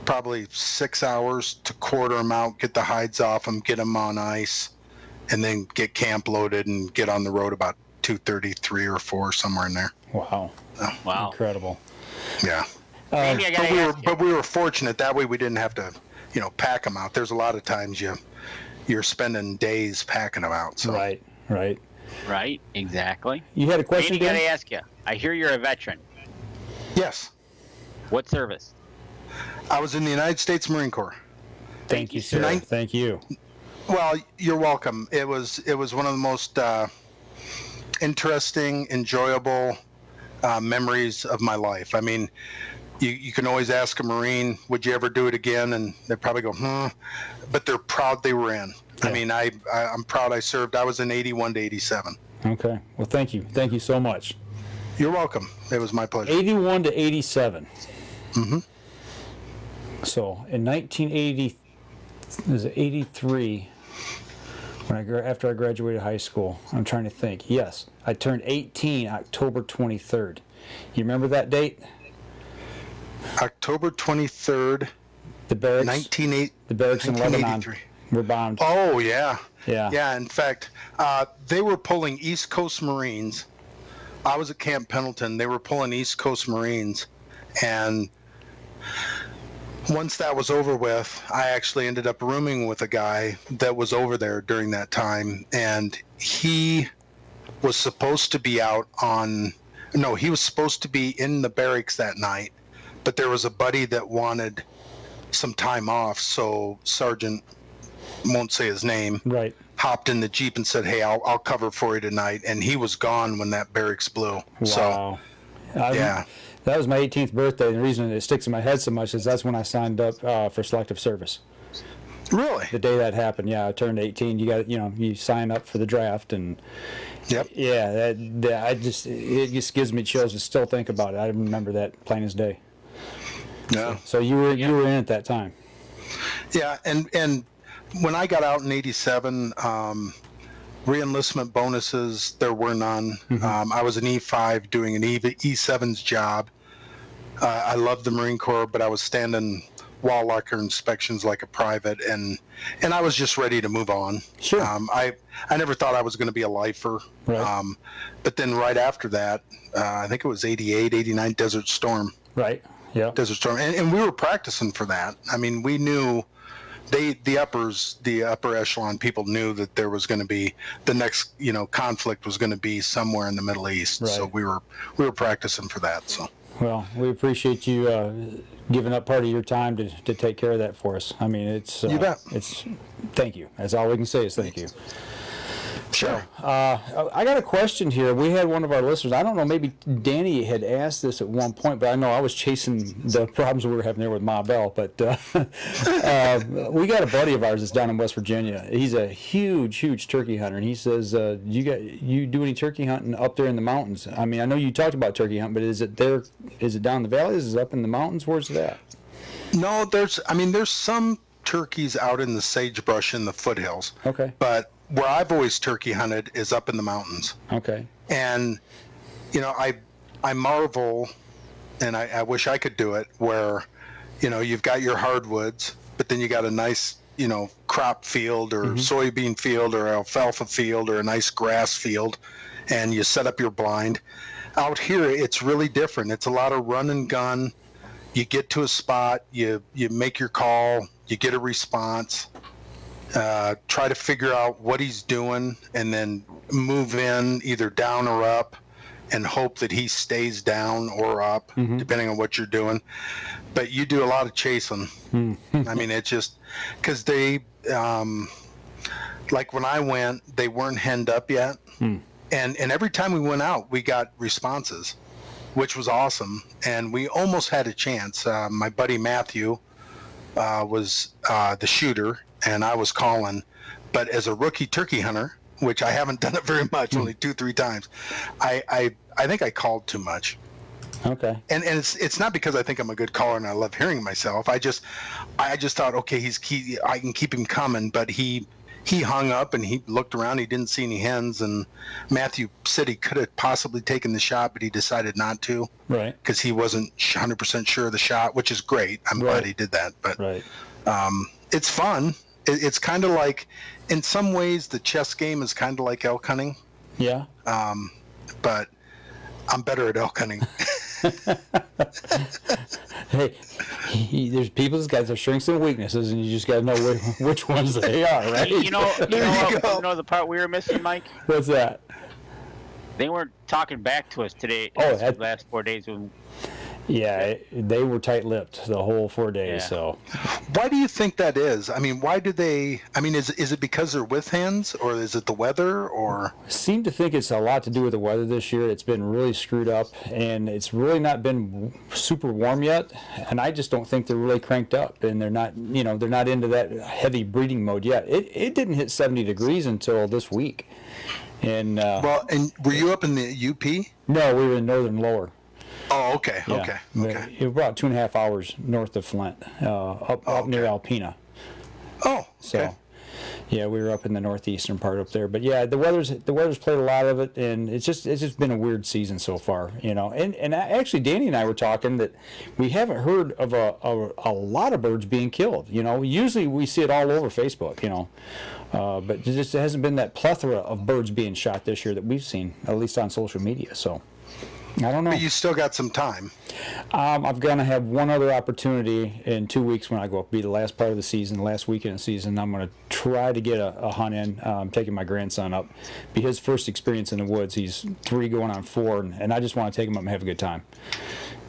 probably 6 hours to quarter them out, get the hides off them, get them on ice, and then get camp loaded and get on the road about 2:33 or 4, somewhere in there. Wow. Wow. Incredible. Yeah. Randy, I gotta ask you. But we were fortunate that way. We didn't have to, pack them out. There's a lot of times you're spending days packing them out. So. Right. Right, exactly. You had a question, Randy, Dan? I gotta ask you. I hear you're a veteran. Yes. What service? I was in the United States Marine Corps. Thank you, sir. Thank you. Well, you're welcome. It was one of the most interesting, enjoyable memories of my life. I mean, you can always ask a Marine, would you ever do it again? And they probably go, but they're proud they were in. Yeah. I mean, I'm proud I served. I was in 81 to 87. Okay. Well, thank you. Thank you so much. You're welcome. It was my pleasure. 81 to 87. Mm-hmm. So in 1983, after I graduated high school, I'm trying to think. Yes, I turned 18 October 23rd. You remember that date? October 23rd, the barracks. The barracks in Lebanon were bombed. Oh yeah. Yeah. Yeah. In fact, they were pulling East Coast Marines I was at Camp Pendleton. They were pulling East Coast Marines, and once that was over with, I actually ended up rooming with a guy that was over there during that time, and he was supposed to be he was supposed to be in the barracks that night, but there was a buddy that wanted some time off, so Sergeant, won't say his name, Right. hopped in the Jeep and said, hey, I'll cover for you tonight, and he was gone when that barracks blew. Wow. So, yeah. That was my 18th birthday, and the reason it sticks in my head so much is that's when I signed up for selective service. Really? The day that happened, yeah, I turned 18. You sign up for the draft, and Yep. yeah, it just gives me chills to still think about it. I remember that plain as day. Yeah. So you were in at that time. Yeah, and when I got out in '87, re-enlistment bonuses, there were none. I was an E5 doing an E7's job. I loved the Marine Corps, but I was standing wall locker inspections like a private, and I was just ready to move on. Sure. I never thought I was going to be a lifer. Right. But then right after that, I think it was 88, 89 Desert Storm. Right. Yeah. Desert Storm, and we were practicing for that. I mean, we knew the upper echelon people knew that there was going to be the next conflict was going to be somewhere in the Middle East. Right. So we were practicing for that. So Well, we appreciate you giving up part of your time to take care of that for us. I mean, it's You bet. It's thank you. That's all we can say is thank you. sure. I got a question here. We had one of our listeners. I don't know, maybe Danny had asked this at one point, but I know I was chasing the problems we were having there with Ma Bell. But we got a buddy of ours that's down in West Virginia. He's a huge turkey hunter, and he says, "You do any turkey hunting up there in the mountains?" I mean, I know you talked about turkey hunting, but is it there? Is it down in the valleys? Is it up in the mountains? Where's it at? No, there's some turkeys out in the sagebrush in the foothills. Okay. But where I've always turkey hunted is up in the mountains. Okay. And I marvel, and I wish I could do it, where you've got your hardwoods, but then you got a nice crop field or soybean field or alfalfa field or a nice grass field, and you set up your blind. Out here it's really different. It's a lot of run and gun. You get to a spot, you make your call, you get a response, try to figure out what he's doing, and then move in either down or up and hope that he stays down or up, depending on what you're doing. But you do a lot of chasing. I mean, it's just because they, like when I went, they weren't henned up yet. And every time we went out, we got responses, which was awesome. And we almost had a chance. My buddy Matthew was the shooter, and I was calling. But as a rookie turkey hunter, which I haven't done it very much, only 2-3 times, I think I called too much. Okay. And it's not because I think I'm a good caller and I love hearing myself. I just thought, okay, I can keep him coming, but he hung up and he looked around. He didn't see any hens, and Matthew said he could have possibly taken the shot, but he decided not to. Right. Because he wasn't 100% sure of the shot, which is great. I'm glad he did that. But it's fun. It's kind of like, in some ways, the chess game is kind of like elk hunting. Yeah. But I'm better at elk hunting. Hey, there's people's got their strengths and weaknesses, and you just got to know which ones they are, right? You know the part we were missing, Mike? What's that? They weren't talking back to us today. Oh, the last 4 days. Yeah, they were tight-lipped the whole 4 days. Yeah. So, Why do you think that is? I mean, why do they? I mean, is it because they're with hens, or is it the weather, or? seem to think it's a lot to do with the weather this year. It's been really screwed up, and it's really not been super warm yet. And I just don't think they're really cranked up, and they're not into that heavy breeding mode yet. It didn't hit 70 degrees until this week. And Well, and were you up in the UP? no, we were in northern lower. Oh, okay, Yeah. okay. It was about 2.5 hours north of Flint, up near Alpena. Oh, So, okay. yeah, we were up in the northeastern part up there. But yeah, the weather's played a lot of it, and it's just been a weird season so far, And actually, Danny and I were talking that we haven't heard of a lot of birds being killed. Usually we see it all over Facebook, but it just hasn't been that plethora of birds being shot this year that we've seen, at least on social media. So. I don't know. But you still got some time. I'm going to have one other opportunity in 2 weeks when I go up. Be the last part of the season, the last weekend of the season. I'm going to try to get a hunt in. I'm taking my grandson up. Be his first experience in the woods. He's 3 going on 4, and I just want to take him up and have a good time.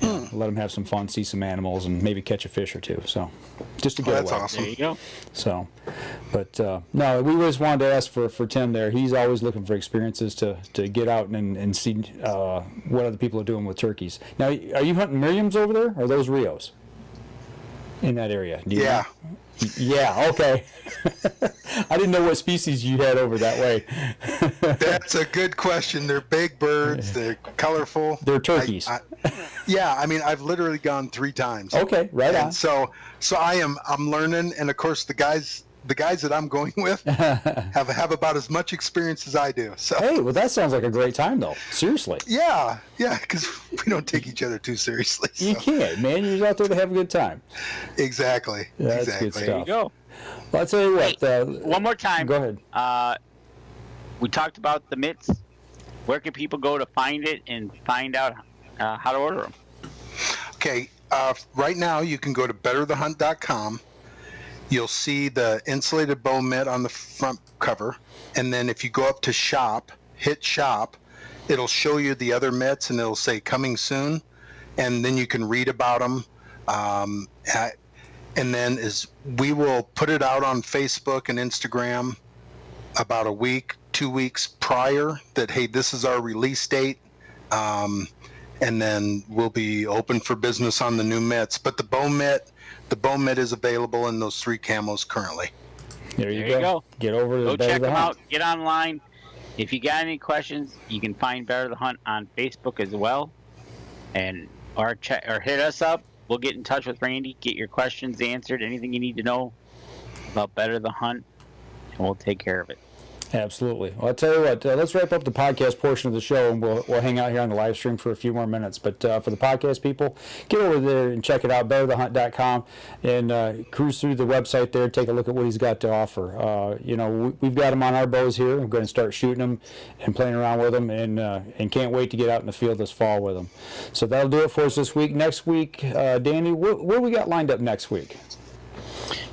You know, let him have some fun, see some animals, and maybe catch a fish or two. So, just to get That's away. awesome. There you go. So, but no, we just wanted to ask for Tim there. He's always looking for experiences to get out and see what other people are doing with turkeys. Now, are you hunting Miriam's over there, or are those Rios in that area? Do you Yeah. know? Yeah, okay. I didn't know what species you had over that way. That's a good question. They're big birds. They're colorful. They're turkeys. Yeah, I mean, I've literally gone 3 times. Okay, right on. And so I'm learning, and of course the guys that I'm going with have about as much experience as I do. So Hey, well, that sounds like a great time, though. Seriously. yeah, because we don't take each other too seriously. So. You can't, man. You're just out there to have a good time. Exactly. That's exactly. good stuff. There you go. Well, I'll tell you what. One more time. Go ahead. We talked about the mitts. Where can people go to find it and find out how to order them? Okay, right now you can go to betterthehunt.com. You'll see the insulated bow mitt on the front cover, and then if you go up to shop, hit shop, it'll show you the other mitts, and it'll say coming soon, and then you can read about them. And then we will put it out on Facebook and Instagram about a week, 2 weeks prior that, hey, this is our release date. And then we'll be open for business on the new mitts. But the bow mitt is available in those 3 camos currently. There you go. Get over to Go Better check the them Hunt. out. Get online. If you got any questions, you can find Better the Hunt on Facebook as well, and or hit us up. We'll get in touch with Randy. Get your questions answered. Anything you need to know about Better the Hunt, and we'll take care of it. Absolutely. Well, I'll tell you what, let's wrap up the podcast portion of the show, and we'll hang out here on the live stream for a few more minutes. But for the podcast people, get over there and check it out, betterthehunt.com, and cruise through the website there, take a look at what he's got to offer. We've got him on our bows here. We're going to start shooting them and playing around with them, and can't wait to get out in the field this fall with them. So that'll do it for us this week. Next week, Danny, what we got lined up next week?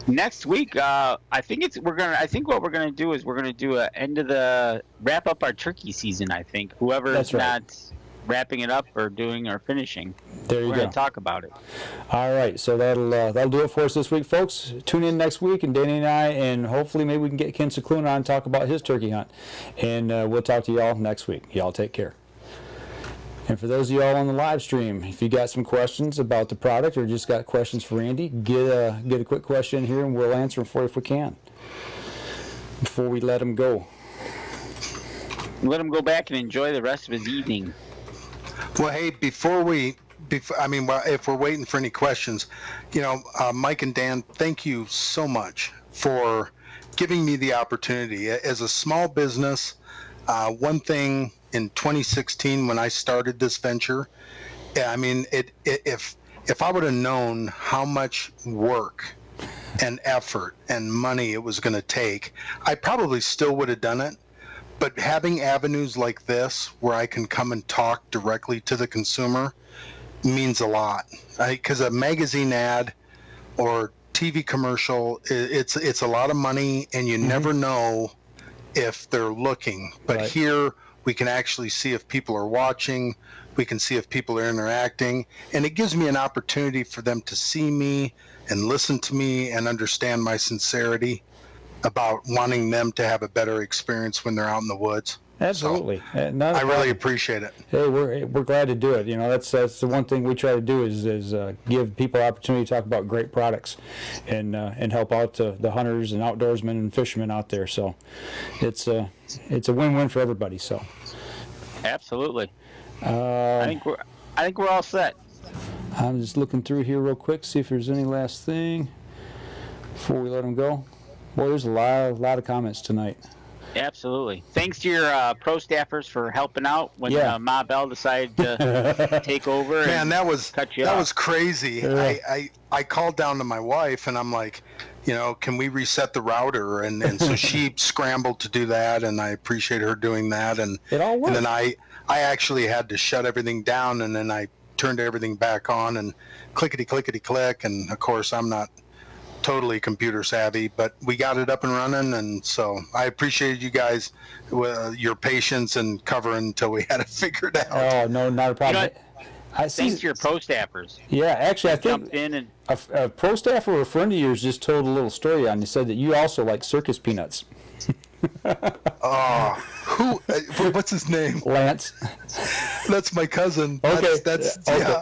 Next week, I think what we're gonna do is we're gonna do wrap up our turkey season. I think whoever's not wrapping it up or doing or finishing, we're gonna talk about it. All right, so that'll do it for us this week, folks. Tune in next week, and Danny and I, and hopefully maybe we can get Ken Cicluna on and talk about his turkey hunt. And we'll talk to y'all next week. Y'all take care. And for those of y'all on the live stream, if you got some questions about the product or just got questions for Randy, get a quick question here, and we'll answer them for you if we can. Before we let him go. Let him go back and enjoy the rest of his evening. Well, hey, if we're waiting for any questions, Mike and Dan, thank you so much for giving me the opportunity. As a small business, one thing in 2016 when I started this venture, if I would have known how much work and effort and money it was going to take, I probably still would have done it. But having avenues like this where I can come and talk directly to the consumer means a lot. Because a magazine ad or TV commercial, it's a lot of money, and you never know if they're looking. But Right. Here we can actually see if people are watching. We can see if people are interacting, and it gives me an opportunity for them to see me and listen to me and understand my sincerity about wanting them to have a better experience when they're out in the woods. Absolutely. So, I really appreciate it. Hey, we're glad to do it. That's the one thing we try to do is give people opportunity to talk about great products, and help out the hunters and outdoorsmen and fishermen out there. So it's a win-win for everybody. So Absolutely. I think we're all set. I'm just looking through here real quick, see if there's any last thing before we let them go. Boy, there's a lot of comments tonight. Absolutely. Thanks to your pro staffers for helping out when Ma Bell decided to take over. Man, that was cut you off. was crazy. Yeah. I called down to my wife, and I'm like, can we reset the router? And so she scrambled to do that, and I appreciate her doing that. And it all worked. And then I actually had to shut everything down, and then I turned everything back on and clickety click. And of course, I'm not totally computer savvy, but we got it up and running. And so I appreciated you guys, your patience and covering until we had it figured out. Oh, no, not a problem. Thanks to your pro staffers. Yeah, actually, I think jumped in and a pro staffer or a friend of yours just told a little story on you. Said that you also like circus peanuts. Who? What's his name? Lance. That's my cousin. Okay. That's Okay.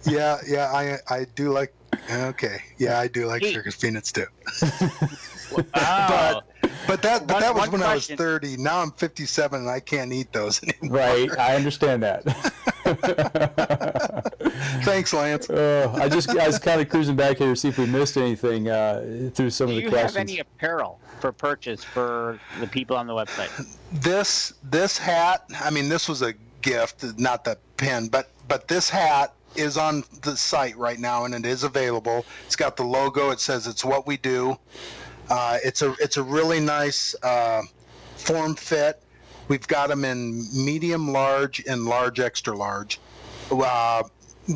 yeah. I do like. Okay. Yeah, I do like circus peanuts too. wow. But that was when I was question. 30. Now I'm 57 and I can't eat those anymore. Right, I understand that. Thanks, Lance. I was kind of cruising back here to see if we missed anything through some of Do the you questions. have any apparel for purchase for the people on the website? This hat, I mean, this was a gift, not the pin, but this hat is on the site right now, and it is available. It's got the logo. It says it's what we do. It's a really nice form fit. We've got them in medium, large, and large, extra large.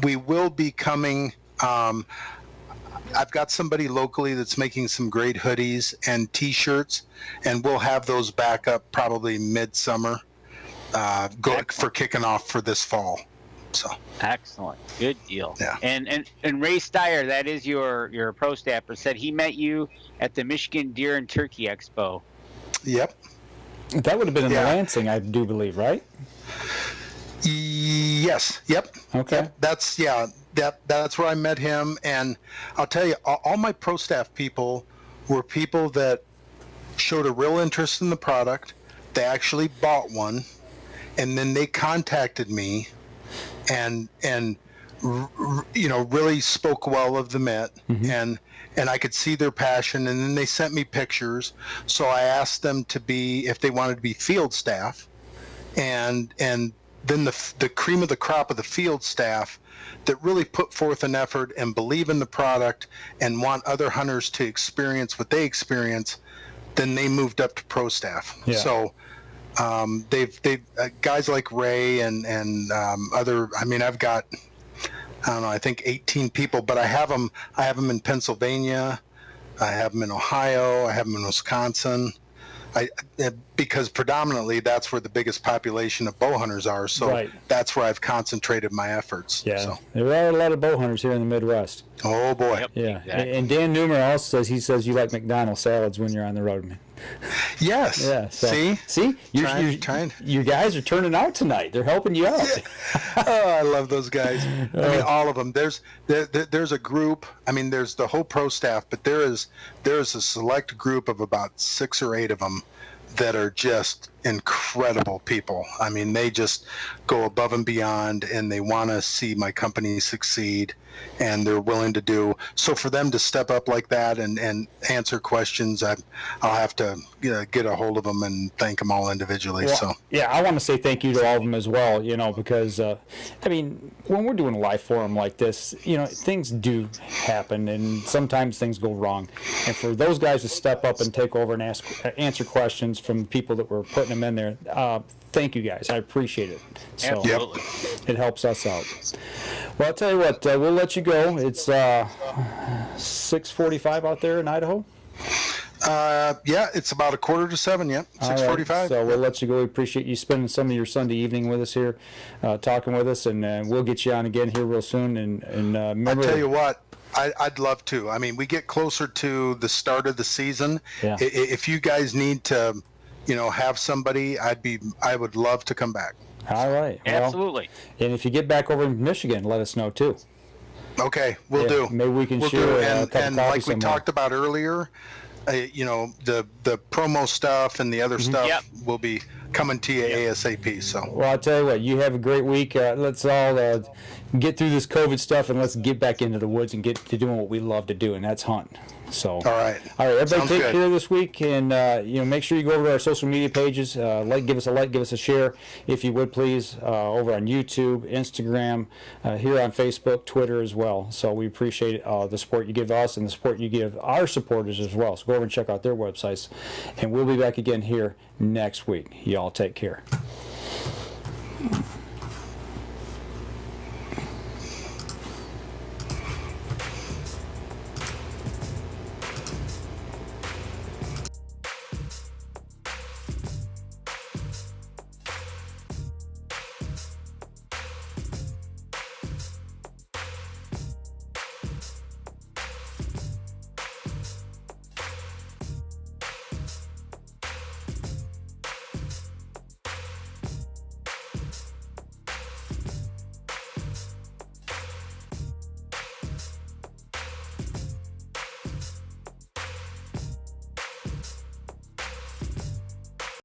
We will be coming. I've got somebody locally that's making some great hoodies and T-shirts, and we'll have those back up probably midsummer, for kicking off for this fall. So Excellent, good deal. Yeah. And Ray Steyer, that is your pro staffer, said he met you at the Michigan Deer and Turkey Expo. Yep. That would have been in Yeah. Lansing, I do believe, right? Yes. Yep. Okay. Yep. That's where I met him, and I'll tell you, all my pro staff people were people that showed a real interest in the product. They actually bought one, and then they contacted me, and really spoke well of the Mitt, and I could see their passion, and then they sent me pictures. So I asked them if they wanted to be field staff, and then the cream of the crop of the field staff that really put forth an effort and believe in the product and want other hunters to experience what they experience, then they moved up to pro staff. Yeah. So they've guys like Ray and other. I mean, I've got, I don't know, I think 18 people, but I have them in Pennsylvania, I have them in Ohio, I have them in Wisconsin. Because predominantly that's where the biggest population of bow hunters are, so Right. that's where I've concentrated my efforts. Yeah. So. There are a lot of bow hunters here in the Midwest. Oh boy. Yep. Yeah. Exactly. And Dan Newmer also says you like McDonald's salads when you're on the road, man. Yes. Yeah. So, See? you guys are turning out tonight. They're helping you out. Oh, I love those guys. I mean, all of them. There's a group. I mean, there's the whole pro staff, but there is a select group of about 6 or 8 of them that are just incredible people. I mean, they just go above and beyond, and they want to see my company succeed, and they're willing to do. So for them to step up like that and answer questions, I'll have to get a hold of them and thank them all individually. Well, So yeah, I want to say thank you to all of them as well, because, I mean, when we're doing a live forum like this, things do happen, and sometimes things go wrong. And for those guys to step up and take over and answer questions from people that were putting them in there, thank you guys. I appreciate it. So Absolutely. it helps us out. Well, I'll tell you what, we'll let you go. It's 6:45 out there in Idaho. yeah, it's about 6:45. Yep, 6:45. All right, so we'll let you go. We appreciate you spending some of your Sunday evening with us here, talking with us, and we'll get you on again here real soon. And remember, I tell you what, I'd love to. I mean, we get closer to the start of the season. Yeah. If you guys need to, have somebody, I would love to come back. all right, well, Absolutely. and if you get back over in Michigan, let us know too. Okay, we'll Yeah, do. maybe we can We'll share do. a And cup of coffee like we somewhere. talked about earlier, the promo stuff and the other stuff Yep. will be coming to you ASAP. So. Well, I'll tell you what, you have a great week. Let's all get through this COVID stuff, and let's get back into the woods and get to doing what we love to do, and that's hunt. So, all right, everybody, Sounds take good. care this week, and make sure you go over to our social media pages. Give us a like, give us a share, if you would please, over on YouTube, Instagram, here on Facebook, Twitter as well. So we appreciate the support you give us and the support you give our supporters as well. So go over and check out their websites, and we'll be back again here next week. Y'all take care.